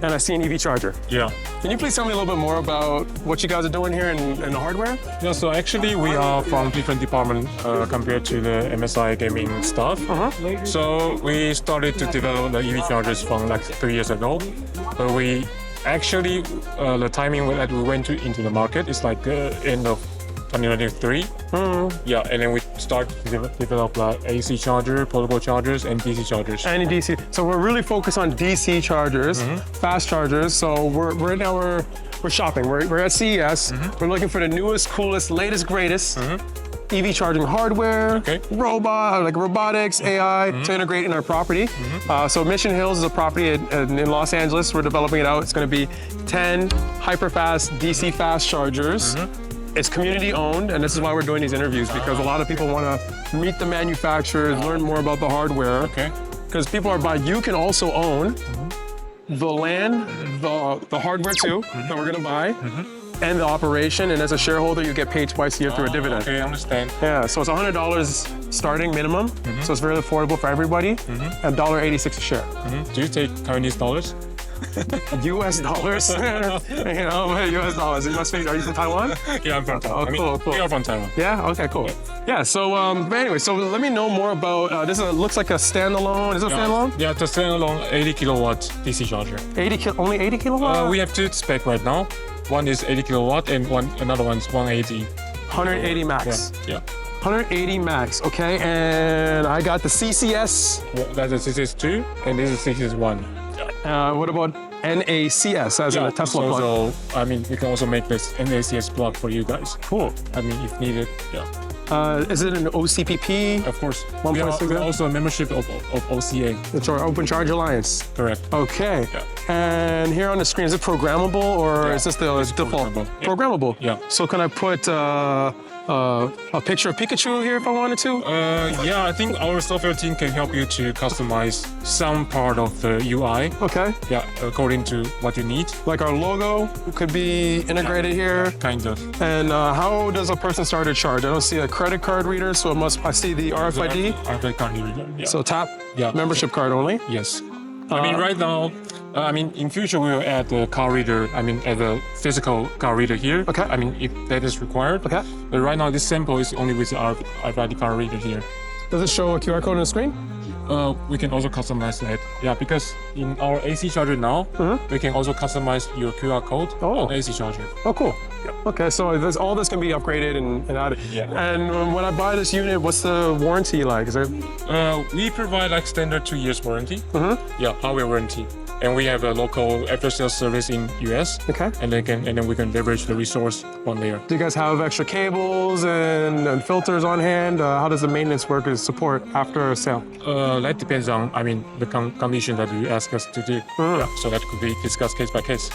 S2: and I see an EV charger.
S14: Yeah.
S2: Can you please tell me a little bit more about what you guys are doing here in the hardware?
S14: Yeah, so actually we are from different departments compared to the MSI gaming stuff. So we started to develop the EV chargers from like 3 years ago. But we actually, the timing that we went into the market is like end of 2023. Yeah, and then we start to develop AC charger, portable chargers, and DC chargers.
S2: And DC. So we're really focused on DC chargers, fast chargers. So we're shopping. We're at CES. We're looking for the newest, coolest, latest, greatest EV charging hardware, robotics, AI to integrate in our property. So Mission Hills is a property in Los Angeles. We're developing it out. It's going to be 10 hyper-fast DC fast chargers. It's community owned, and this is why we're doing these interviews, because a lot of people want to meet the manufacturers, learn more about the hardware.
S14: Okay.
S2: Because people are buying. You can also own the land, the hardware too, that we're gonna buy, and the operation. And as a shareholder, you get paid twice a year through a dividend.
S14: Okay, I understand.
S2: Yeah, so it's $100 starting minimum, so it's very affordable for everybody, and $1.86 a share.
S14: Do you take Chinese dollars?
S2: US dollars? You know, US dollars. You must be, are you from Taiwan?
S14: Yeah, I'm from Taiwan.
S2: Oh, cool.
S14: We are from Taiwan.
S2: Yeah, okay, cool. Yeah, so but anyway, so let me know more about, this looks like a standalone, is it a standalone?
S14: Yeah, it's a standalone 80 kilowatt DC charger.
S2: Only 80 kilowatt?
S14: We have two spec right now. One is 80 kilowatt and another one's 180.
S2: 180 max.
S14: Yeah.
S2: 180 max, okay, and I got the CCS.
S14: That's a CCS2 and this is CCS1.
S2: What about NACS as in a Tesla plug?
S14: So, I mean, we can also make this NACS plug for you guys.
S2: Cool.
S14: I mean, if needed, yeah.
S2: Is it an OCPP?
S14: Of course.
S2: 1.6?
S14: We are also a membership of OCA.
S2: It's our Open Charge Alliance.
S14: Correct.
S2: Okay.
S14: Yeah.
S2: And here on the screen, is it programmable or is this the default?
S14: Programmable. Yeah.
S2: Programmable?
S14: Yeah.
S2: So can I put a picture of Pikachu here if I wanted to?
S14: Yeah, I think our software team can help you to customize some part of the UI.
S2: Okay.
S14: Yeah, according to what you need.
S2: Like our logo could be integrated here.
S14: Kind of.
S2: And how does a person start a charge? I don't see a credit card reader, so I see the RFID.
S14: RFID card reader, yeah.
S2: So tap,
S14: yeah.
S2: Membership card only?
S14: Yes. I mean, right now, in future we will add the car reader, add a physical car reader here.
S2: Okay.
S14: I mean, if that is required.
S2: Okay.
S14: But right now, this sample is only with the RFID car reader here.
S2: Does it show a QR code on the screen?
S14: We can also customize that. Yeah, because in our AC charger now, we can also customize your QR code on AC charger.
S2: Oh, cool. Yeah. Okay, so all this can be upgraded and added.
S14: Yeah.
S2: And when I buy this unit, what's the warranty like? Is there?
S14: We provide like standard 2 years warranty. Yeah, hardware warranty. And we have a local after-sales service in US.
S2: Okay.
S14: And then we can leverage the resource on there.
S2: Do you guys have extra cables and filters on hand? How does the maintenance work and support after sale?
S14: That depends on, the condition that you ask us to do. Yeah, so that could be discussed case by case.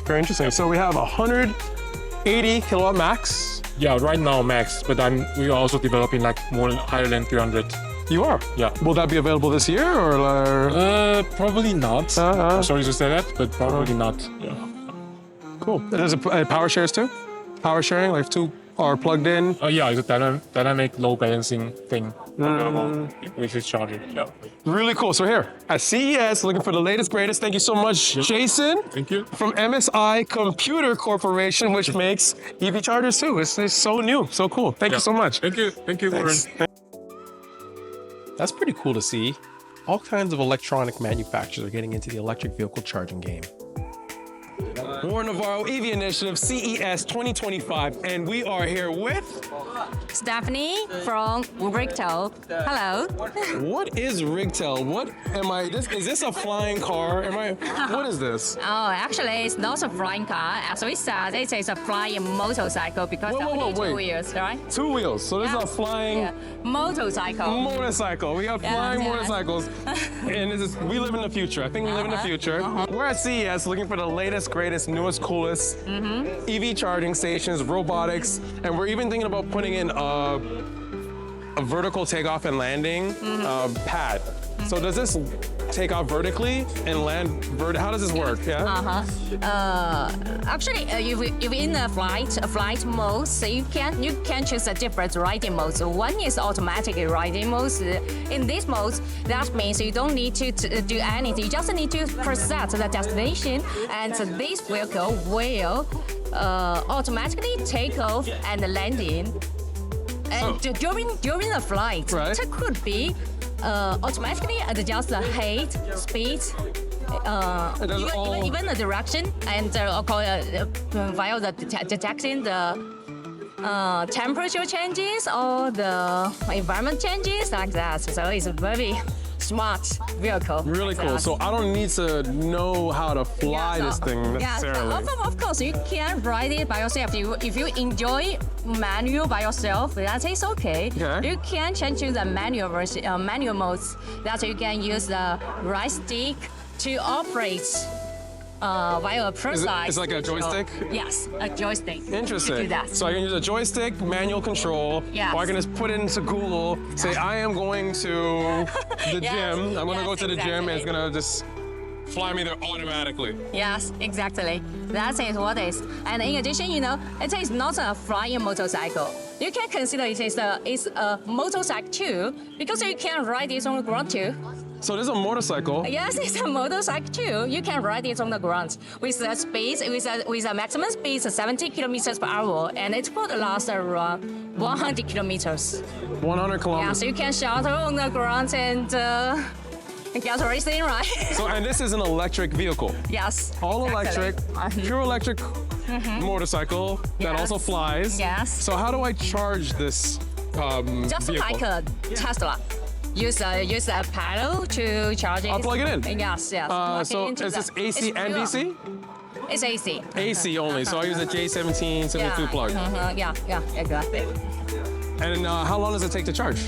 S2: Very interesting. So we have 180 kilowatt max.
S14: Yeah, right now max, but we are also developing like more higher than 300.
S2: You are?
S14: Yeah.
S2: Will that be available this year or?
S14: Probably not. I'm sorry to say that, but probably not. Yeah.
S2: Cool. There's a power shares too? Power sharing, like two are plugged in?
S14: Yeah, it's a dynamic load balancing thing with this charger. Yeah.
S2: Really cool. So here at CES, looking for the latest, greatest. Thank you so much, Jason.
S14: Thank you.
S2: From MSI Computer Corporation, which makes EV chargers too. It's so new, so cool. Thank you so much.
S14: Thank you. Thank you, Warren.
S1: That's pretty cool to see. All kinds of electronic manufacturers are getting into the electric vehicle charging game.
S2: Warren Navarro, EV Initiative, CES 2025, and we are here with
S15: Stephanie from Rictor. Hello.
S2: What is Rictor? What am I? Is this a flying car? What is this?
S15: Oh, actually, it's not a flying car. As we said, it is a flying motorcycle because only two wheels, right?
S2: 2 wheels. So this is a flying
S15: motorcycle.
S2: Motorcycle. We have flying motorcycles, and we live in the future. I think we live in the future. We're at CES looking for the latest, greatest, newest, coolest EV charging stations, robotics, and we're even thinking about putting in a vertical takeoff and landing pad. So does this take off vertically and land how does this work? Yeah.
S15: Actually, if in a flight mode, so you can choose a different riding modes. One is automatic riding modes. In this mode, that means you don't need to do anything. You just need to preset the destination, and this vehicle will automatically take off and landing. And during the flight, it could be automatically adjust the height, speed, even the direction, and while detecting the temperature changes or the environment changes like that. So it's a very smart vehicle.
S2: Really cool. So I don't need to know how to fly this thing necessarily.
S15: Yeah, of course, you can ride it by yourself. If you enjoy manual by yourself, that is okay. You can change to the manual modes. That you can use the right stick to operate via a ProSize.
S2: It's like a joystick?
S15: Yes, a joystick.
S2: Interesting.
S15: To do that.
S2: So I can use a joystick, manual control,
S15: Yes.
S2: or I can just put it into Google, say I am going to the
S15: Yes.
S2: gym. I'm going to go
S15: Yes,
S2: to the gym, and it's
S15: exactly.
S2: going to just fly me there automatically.
S15: Yes, exactly. That is what it is. And in addition, it is not a flying motorcycle. You can consider it's a motorcycle too, because you can ride it on the ground too.
S2: So this is a motorcycle.
S15: Yes, it's a motorcycle too. You can ride it on the ground with a speed, with a maximum speed of 70 kilometers per hour, and it could last around 100 kilometers.
S2: 100
S15: Yeah,
S2: kilometers.
S15: so you can shuttle on the ground and get racing, right?
S2: So, and this is an electric vehicle.
S15: Yes.
S2: All
S15: exactly.
S2: electric, pure electric motorcycle that
S15: Yes.
S2: also flies.
S15: Yes.
S2: So how do I charge this
S15: Just
S2: vehicle?
S15: like a Tesla. Use a paddle to charge it.
S2: I'll plug it in.
S15: Yes, yes. Plug it
S2: So
S15: into
S2: is this
S15: the-
S2: AC
S15: it's
S2: and
S15: pure.
S2: DC?
S15: It's AC.
S2: AC only. So I use a J17 72
S15: Yeah.
S2: plug.
S15: Yeah, exactly.
S2: And how long does it take to charge?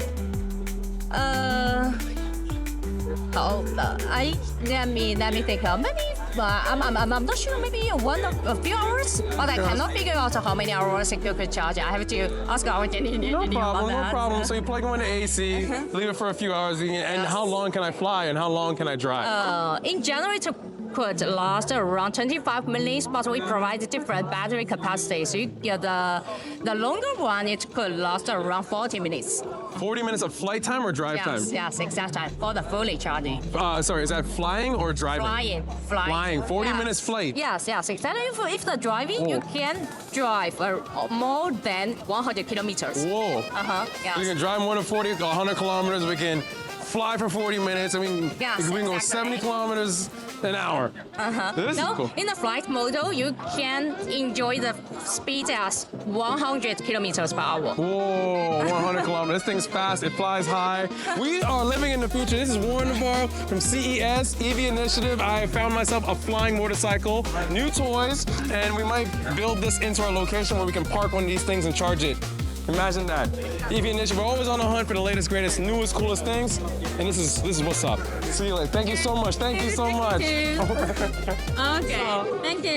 S15: Let me think. Maybe I'm not sure. Maybe a few hours, but I cannot figure out how many hours it could charge. I have to ask our engineer.
S2: No problem,
S15: about
S2: no
S15: that.
S2: problem. So you plug them into AC, leave it for a few hours, and how long can I fly and how long can I drive?
S15: In general, it could last around 25 minutes, but we provide different battery capacity. So you get the longer one, it could last around 40 minutes.
S2: 40 minutes of flight time or drive time?
S15: Yes, exact time for the fully charging.
S2: Sorry, is that flying or driving?
S15: Flying.
S2: 40
S15: Yes.
S2: minutes flight.
S15: Yes. Exactly. If the driving, you can drive more than 100 kilometers.
S2: Whoa.
S15: Yes.
S2: We can drive more than 40, 100 kilometers. We can fly for 40 minutes. I mean,
S15: Yes,
S2: we can go
S15: exactly.
S2: 70 kilometers an hour. This is cool.
S15: In the flight model, you can enjoy the speed as 100 kilometers per hour.
S2: Whoa, 100 kilometers. This thing's fast. It flies high. We are living in the future. This is Warren Navarro from CES, EV Initiative. I found myself a flying motorcycle, new toys, and we might build this into our location where we can park one of these things and charge it. Imagine that. EV Initiative, we're always on the hunt for the latest, greatest, newest, coolest things, and this is what's up. See you later. Thank you so much. Thank you so much.
S15: Okay, thank you.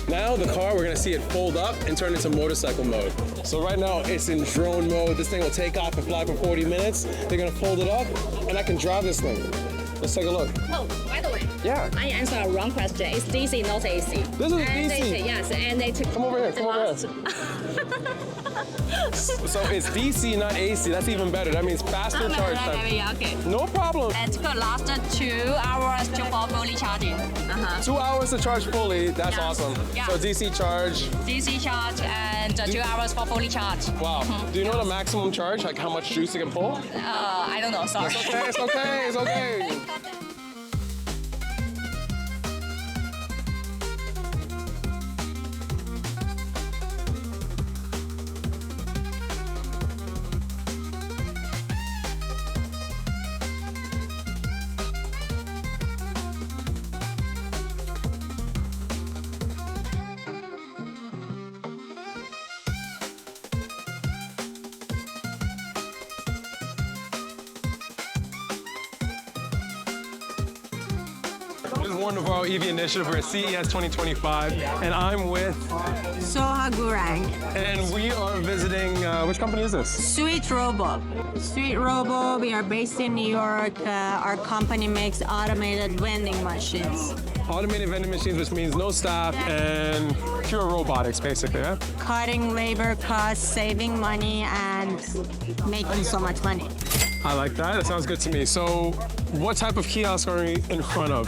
S2: Now the car, we're gonna see it fold up and turn into motorcycle mode. So right now it's in drone mode. This thing will take off and fly for 40 minutes. They're gonna fold it up and I can drive this thing. Let's take a look.
S15: Oh, by the way.
S2: Yeah.
S15: I answered a wrong question. It's DC, not AC.
S2: This is
S15: and
S2: DC.
S15: Yes, and they took.
S2: Come over here, come over here. So it's DC, not AC. That's even better. That means faster charge time.
S15: Yeah, okay.
S2: No problem.
S15: And it could last 2 hours to fully charging.
S2: 2 hours to charge fully. That's
S15: Yeah.
S2: awesome.
S15: Yeah.
S2: So DC charge.
S15: DC charge and 2 hours for fully charge.
S2: Wow. Do you know the maximum charge? Like how much juice it can pull?
S15: I don't know, sorry.
S2: It's okay, it's okay, it's okay. This is Warren Navarro EV Initiative. We're at CES 2025, and I'm with
S16: Soha Gurang.
S2: And we are visiting, which company is this?
S16: Sweet Robo. Sweet Robo, we are based in New York. Our company makes automated vending machines.
S2: Automated vending machines, which means no staff and pure robotics, basically, yeah?
S16: Cutting labor costs, saving money, and making so much money.
S2: I like that. That sounds good to me. So, what type of kiosk are we in front of?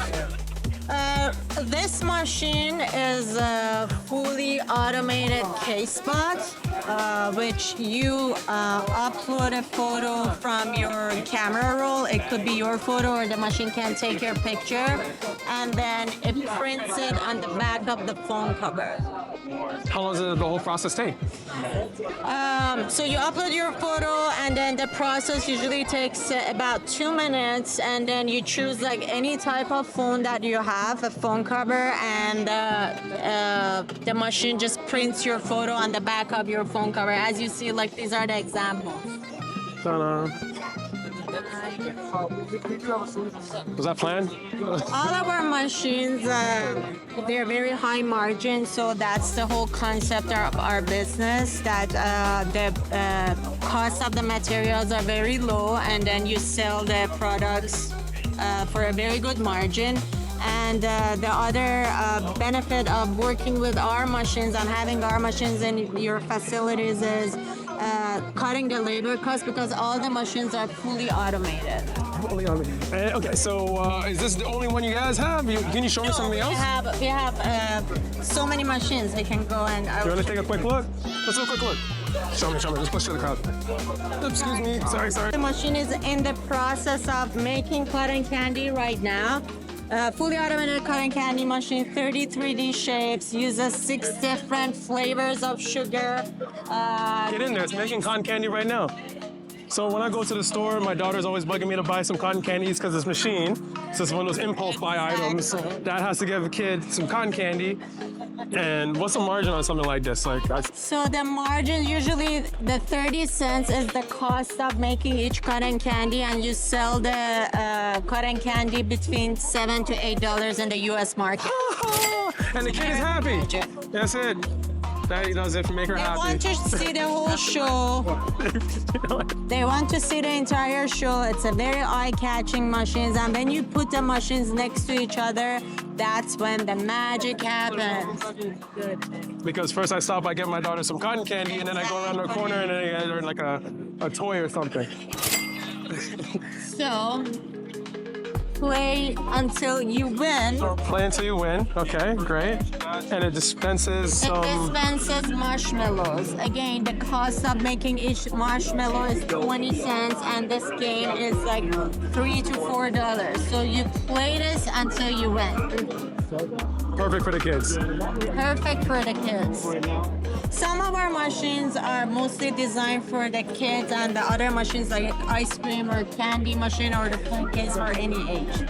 S16: This machine is a fully automated Xbot, which you upload a photo from your camera roll. It could be your photo or the machine can take your picture, and then it prints it on the back of the phone cover.
S2: How long does the whole process take?
S16: So you upload your photo, and then the process usually takes about 2 minutes, and then you choose like any type of phone that you have, a phone cover, and the machine just prints your photo on the back of your phone cover. As you see, like these are the examples.
S2: Ta-da. Was that planned?
S16: All of our machines, they're very high margin, so that's the whole concept of our business, that the cost of the materials are very low, and then you sell the products for a very good margin. And the other benefit of working with our machines and having our machines in your facilities is cutting the labor cost, because all the machines are fully automated.
S2: Okay, so is this the only one you guys have? Can you show me something else?
S16: We have so many machines. We can go and.
S2: You want to take a quick look? Let's do a quick look. Show me. Let's push to the crowd. Excuse me. Sorry.
S16: The machine is in the process of making cotton candy right now. Fully automated cotton candy machine, 33D shapes, uses 6 different flavors of sugar.
S2: Get in there, it's making cotton candy right now. So when I go to the store, my daughter's always bugging me to buy some cotton candies because this machine, so it's one of those impulse buy items, that has to give a kid some cotton candy. And what's the margin on something like this?
S16: So the margin, usually the 30 cents is the cost of making each cotton candy, and you sell the cotton candy between $7 to $8 in the US market.
S2: And the kid is happy. That's it. That does it for make her happy.
S16: They want to see the whole show. They want to see the entire show. It's a very eye-catching machines, and when you put the machines next to each other, that's when the magic happens.
S2: Because first I stop by getting my daughter some cotton candy, and then I go around the corner and then I get her like a toy or something.
S16: So, play until you win.
S2: Play until you win. Okay, great. And it dispenses some...
S16: It dispenses marshmallows. Again, the cost of making each marshmallow is 20 cents, and this game is like $3 to $4. So you play this until you win.
S2: Perfect for the kids.
S16: Perfect for the kids. Some of our machines are mostly designed for the kids, and the other machines like ice cream or candy machine or the phone case for any age.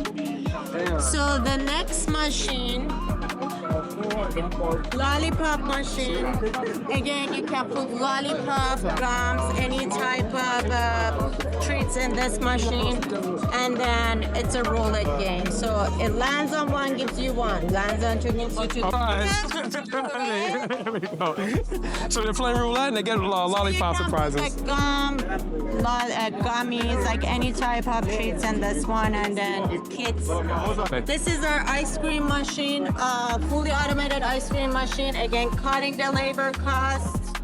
S16: So the next machine, lollipop machine. Again, you can put lollipop, gums, any type of treats in this machine, and then it's a roulette game. So it lands on one, gives you one. Lands on two, gives you two.
S2: There we go. So they're playing roulette and they get lollipop surprises.
S16: Like gummies, like any type of treats in this one, and then kids. This is our ice cream machine, fully automated ice cream machine. Again, cutting the labor cost.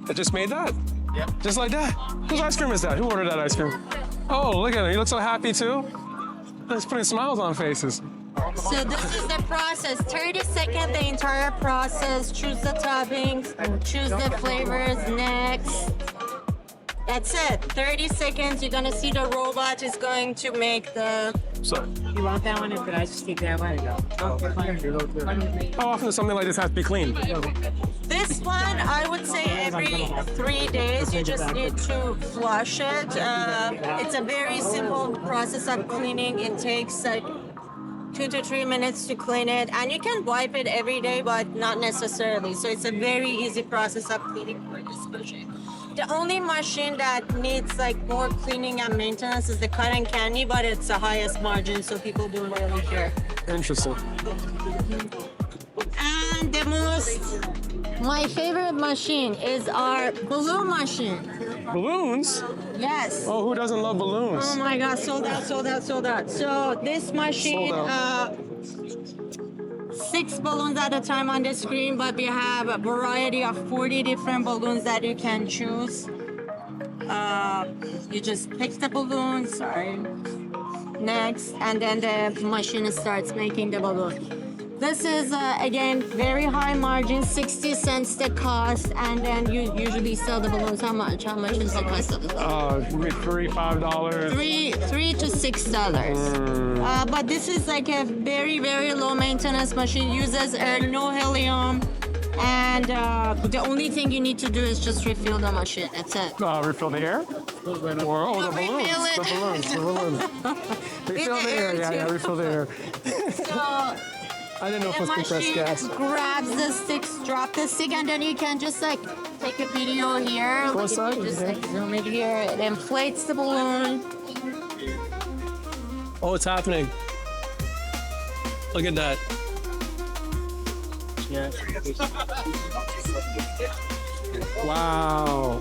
S2: It just made that? Yep. Just like that? Whose ice cream is that? Who ordered that ice cream? Oh, look at him. He looks so happy too. He's putting smiles on faces.
S16: So this is the process. 30 seconds, the entire process. Choose the toppings, choose the flavors. Next. That's it. 30 seconds. You're gonna see the robot is going to make the.
S2: So.
S16: You want that one, or could I just take that one?
S2: How often does something like this have to be cleaned?
S16: This one, I would say every 3 days. You just need to flush it. It's a very simple process of cleaning. It takes like 2 to 3 minutes to clean it, and you can wipe it every day, but not necessarily. So it's a very easy process of cleaning for this machine. The only machine that needs like more cleaning and maintenance is the cotton candy, but it's the highest margin, so people don't really care.
S2: Interesting.
S16: And my favorite machine is our balloon machine.
S2: Balloons?
S16: Yes.
S2: Oh, who doesn't love balloons?
S16: Oh my God, sold out. So this machine, 6 balloons at a time on the screen, but we have a variety of 40 different balloons that you can choose. You just pick the balloon, next, and then the machine starts making the balloon. This is, again, very high margin, 60 cents the cost, and then you usually sell the balloons. How much? How much is the cost of the balloon?
S2: $3, $5.
S16: $3 to $6. But this is like a very, very low maintenance machine. Uses air, no helium. And the only thing you need to do is just refill the machine. That's it.
S2: Refill the air? Or, the balloons. The balloons. Refill the air, refill the air.
S16: So
S2: I didn't know if it
S16: The
S2: was compressed gas.
S16: grabs the sticks, drop the stick, and then you can just like take a video here.
S2: Go inside,
S16: Just
S2: okay.
S16: like zoom it here. It inflates the balloon.
S2: Oh, it's happening. Look at that. Wow.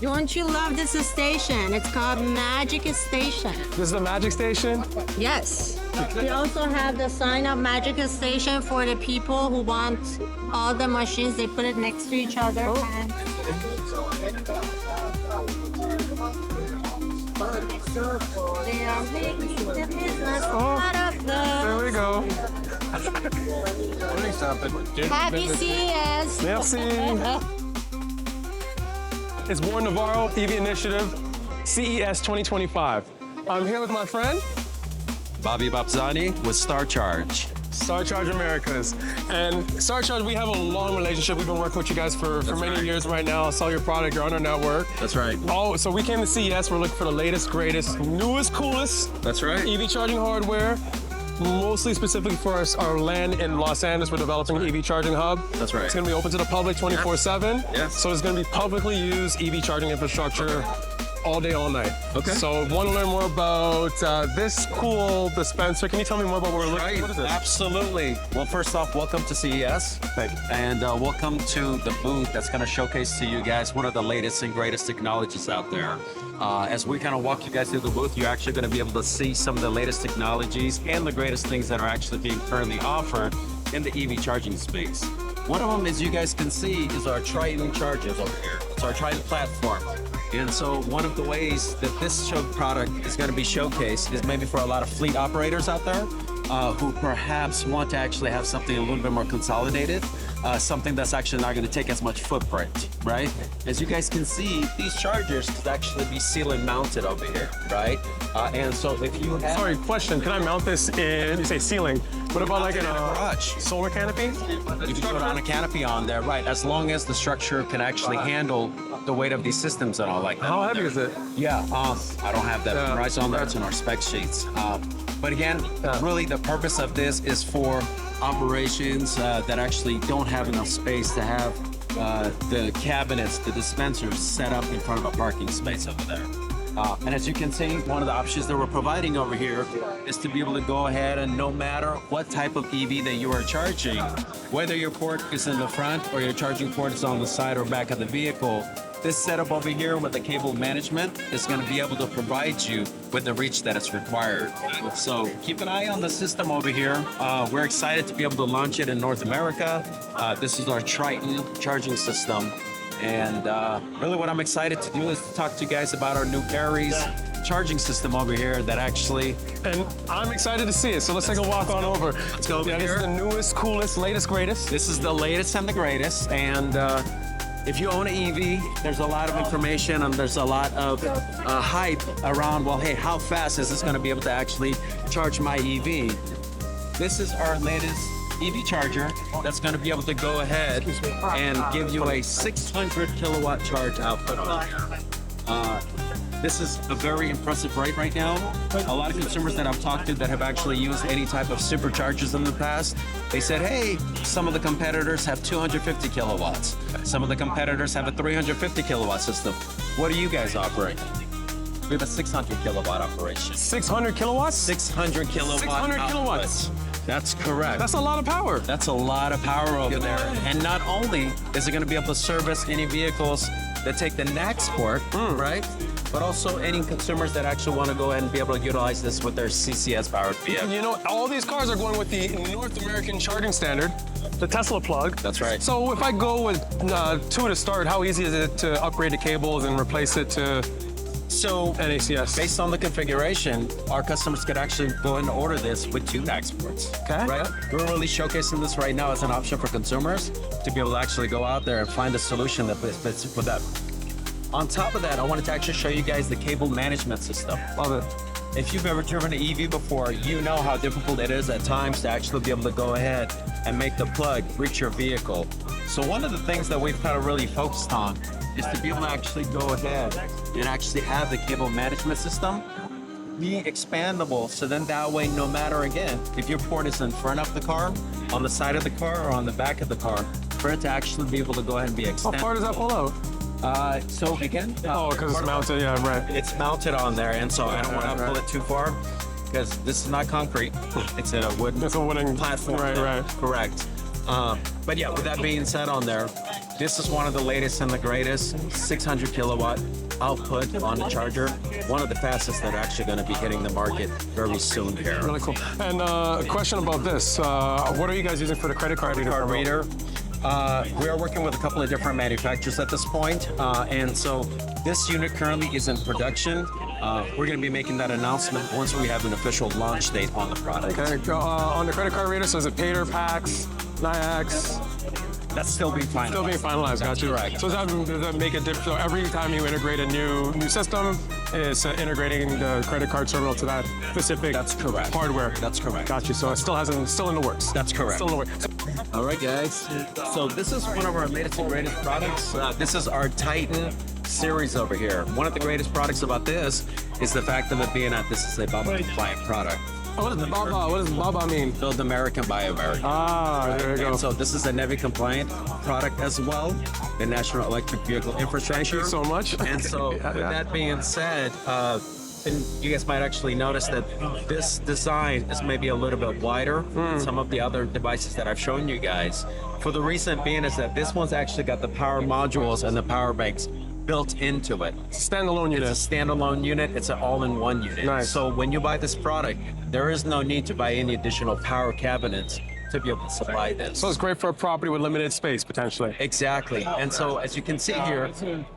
S16: Don't you love this station? It's called Magic Station.
S2: This is the Magic Station?
S16: Yes. We also have the sign up Magic Station for the people who want all the machines. They put it next to each other. And they are making the business out of
S2: There we go.
S16: Happy CES.
S2: Merci. It's Warren Navarro, EV Initiative, CES 2025. I'm here with my friend,
S17: Bobby Babzani with StarCharge.
S2: StarCharge Americas. And StarCharge, we have a long relationship. We've been working with you guys for many years right now. I saw your product, you're on our network.
S17: That's right.
S2: Oh, so we came to CES, we're looking for the latest, greatest, newest, coolest
S17: That's right.
S2: EV charging hardware. Mostly specifically for our land in Los Angeles, we're developing an EV charging hub.
S17: That's right.
S2: It's going to be open to the public 24/7.
S17: Yes.
S2: So it's going to be publicly used EV charging infrastructure all day, all night.
S17: Okay.
S2: So want to learn more about this cool dispenser. Can you tell me more about what we're looking at? What is this?
S17: Absolutely. Well, first off, welcome to CES.
S2: Thank you.
S17: And welcome to the booth that's going to showcase to you guys one of the latest and greatest technologies out there. As we kind of walk you guys through the booth, you're actually going to be able to see some of the latest technologies and the greatest things that are actually being currently offered in the EV charging space. One of them, as you guys can see, is our Triton chargers over here. It's our Triton platform. And so one of the ways that this show product is going to be showcased is maybe for a lot of fleet operators out there who perhaps want to actually have something a little bit more consolidated, something that's actually not going to take as much footprint, right? As you guys can see, these chargers could actually be ceiling mounted over here, right? And so if you have...
S2: Sorry, question. Can I mount this in, you say ceiling, what about like in a
S17: garage
S2: solar canopy?
S17: You can put on a canopy on there, right? As long as the structure can actually handle the weight of these systems and all like that.
S2: How heavy is it?
S17: Yeah, I don't have that right on there. It's in our spec sheets. But again, really the purpose of this is for operations that actually don't have enough space to have the cabinets, the dispensers set up in front of a parking space over there. And as you can see, one of the options that we're providing over here is to be able to go ahead and no matter what type of EV that you are charging, whether your port is in the front or your charging port is on the side or back of the vehicle, this setup over here with the cable management is going to be able to provide you with the reach that is required. So keep an eye on the system over here. We're excited to be able to launch it in North America. This is our Triton charging system. And really what I'm excited to do is to talk to you guys about our new Aries charging system over here that actually...
S2: And I'm excited to see it, so let's take a walk on over.
S17: Let's go over here.
S2: This is the newest, coolest, latest, greatest.
S17: This is the latest and the greatest. And if you own an EV, there's a lot of information and there's a lot of hype around, well, hey, how fast is this going to be able to actually charge my EV? This is our latest EV charger that's going to be able to go ahead and give you a 600 kilowatt charge output. This is a very impressive rate right now. A lot of consumers that I've talked to that have actually used any type of superchargers in the past, they said, hey, some of the competitors have 250 kilowatts. Some of the competitors have a 350 kilowatt system. What do you guys operate? We have a 600 kilowatt operation.
S2: 600 kilowatts?
S17: 600 kilowatt
S2: 600 kilowatts.
S17: That's correct.
S2: That's a lot of power.
S17: That's a lot of power over there. And not only is it going to be able to service any vehicles that take the NACS port, right? But also any consumers that actually want to go ahead and be able to utilize this with their CCS powered vehicle.
S2: You know, all these cars are going with the North American charging standard, the Tesla plug.
S17: That's right.
S2: So if I go with two to start, how easy is it to upgrade the cables and replace it to NACS?
S17: Based on the configuration, our customers could actually go and order this with 2 NACS ports.
S2: Okay.
S17: Right? We're really showcasing this right now as an option for consumers to be able to actually go out there and find a solution that fits for them. On top of that, I wanted to actually show you guys the cable management system.
S2: Love it.
S17: If you've ever driven an EV before, you know how difficult it is at times to actually be able to go ahead and make the plug reach your vehicle. So one of the things that we've kind of really focused on is to be able to actually go ahead and actually have the cable management system be expandable. So then that way, no matter again, if your port is in front of the car, on the side of the car, or on the back of the car, for it to actually be able to go ahead and be extended.
S2: How far does that pull out?
S17: So again,
S2: because it's mounted, yeah, right.
S17: It's mounted on there, and so I don't want to pull it too far because this is not concrete. It's in a wooden platform.
S2: Right.
S17: Correct. But yeah, with that being said on there, this is one of the latest and the greatest 600 kilowatt output on the charger. One of the fastest that are actually going to be hitting the market very soon here.
S2: Really cool. And a question about this. What are you guys using for the credit card reader?
S17: We are working with a couple of different manufacturers at this point. And so this unit currently is in production. We're going to be making that announcement once we have an official launch date on the product.
S2: Okay, on the credit card reader, so is it Pater, PAX, NIAX?
S17: That's still being finalized.
S2: Still being finalized, got you.
S17: Correct.
S2: So does that make a difference? So every time you integrate a new system, it's integrating the credit card terminal to that specific hardware.
S17: That's correct.
S2: Got you. So it still in the works.
S17: That's correct.
S2: Still in the works.
S17: All right, guys. So this is one of our latest and greatest products. This is our Titan series over here. One of the greatest products about this is the fact of it being that this is a BABA compliant product.
S2: What does BABA? What does BABA mean?
S17: Build American, buy American.
S2: There you go.
S17: And so this is a NEVI compliant product as well, the National Electric Vehicle Infrastructure.
S2: Thank you so much.
S17: And so with that being said, and you guys might actually notice that this design is maybe a little bit wider than some of the other devices that I've shown you guys. For the reason being is that this one's actually got the power modules and the power banks built into it.
S2: It's a standalone unit.
S17: It's a standalone unit. It's an all-in-one unit.
S2: Nice.
S17: So when you buy this product, there is no need to buy any additional power cabinets to be able to supply this.
S2: So it's great for a property with limited space, potentially.
S17: Exactly. And so as you can see here,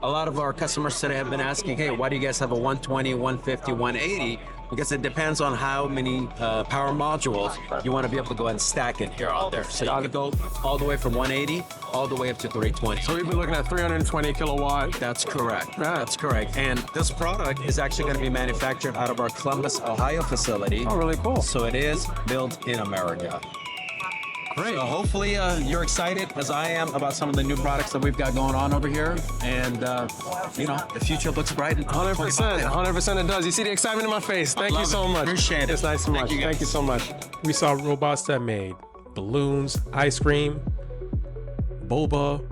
S17: a lot of our customers today have been asking, hey, why do you guys have a 120, 150, 180? Because it depends on how many power modules you want to be able to go ahead and stack in here on there. So you can go all the way from 180 all the way up to 320.
S2: So we've been looking at 320 kilowatt.
S17: That's correct. That's correct. And this product is actually going to be manufactured out of our Columbus, Ohio facility.
S2: Oh, really cool.
S17: So it is built in America.
S2: Great.
S17: So hopefully you're excited as I am about some of the new products that we've got going on over here. And, the future looks bright.
S2: 100% it does. You see the excitement in my face. Thank you so much.
S17: Appreciate it.
S2: It's nice so much. Thank you so much.
S1: We saw robots that made balloons, ice cream, boba,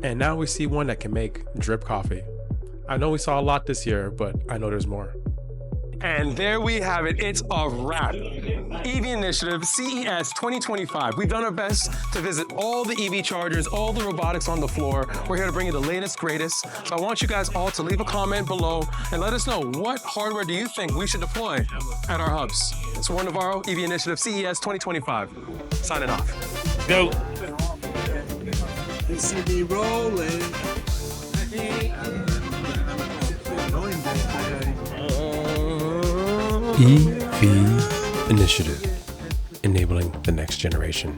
S1: and now we see one that can make drip coffee. I know we saw a lot this year, but I know there's more.
S2: And there we have it. It's a wrap. EV Initiative CES 2025. We've done our best to visit all the EV chargers, all the robotics on the floor. We're here to bring you the latest, greatest. So I want you guys all to leave a comment below and let us know what hardware do you think we should deploy at our hubs. It's Warren Navarro, EV Initiative CES 2025. Signing off.
S4: Go.
S3: PCB rolling.
S1: EV Initiative, enabling the next generation.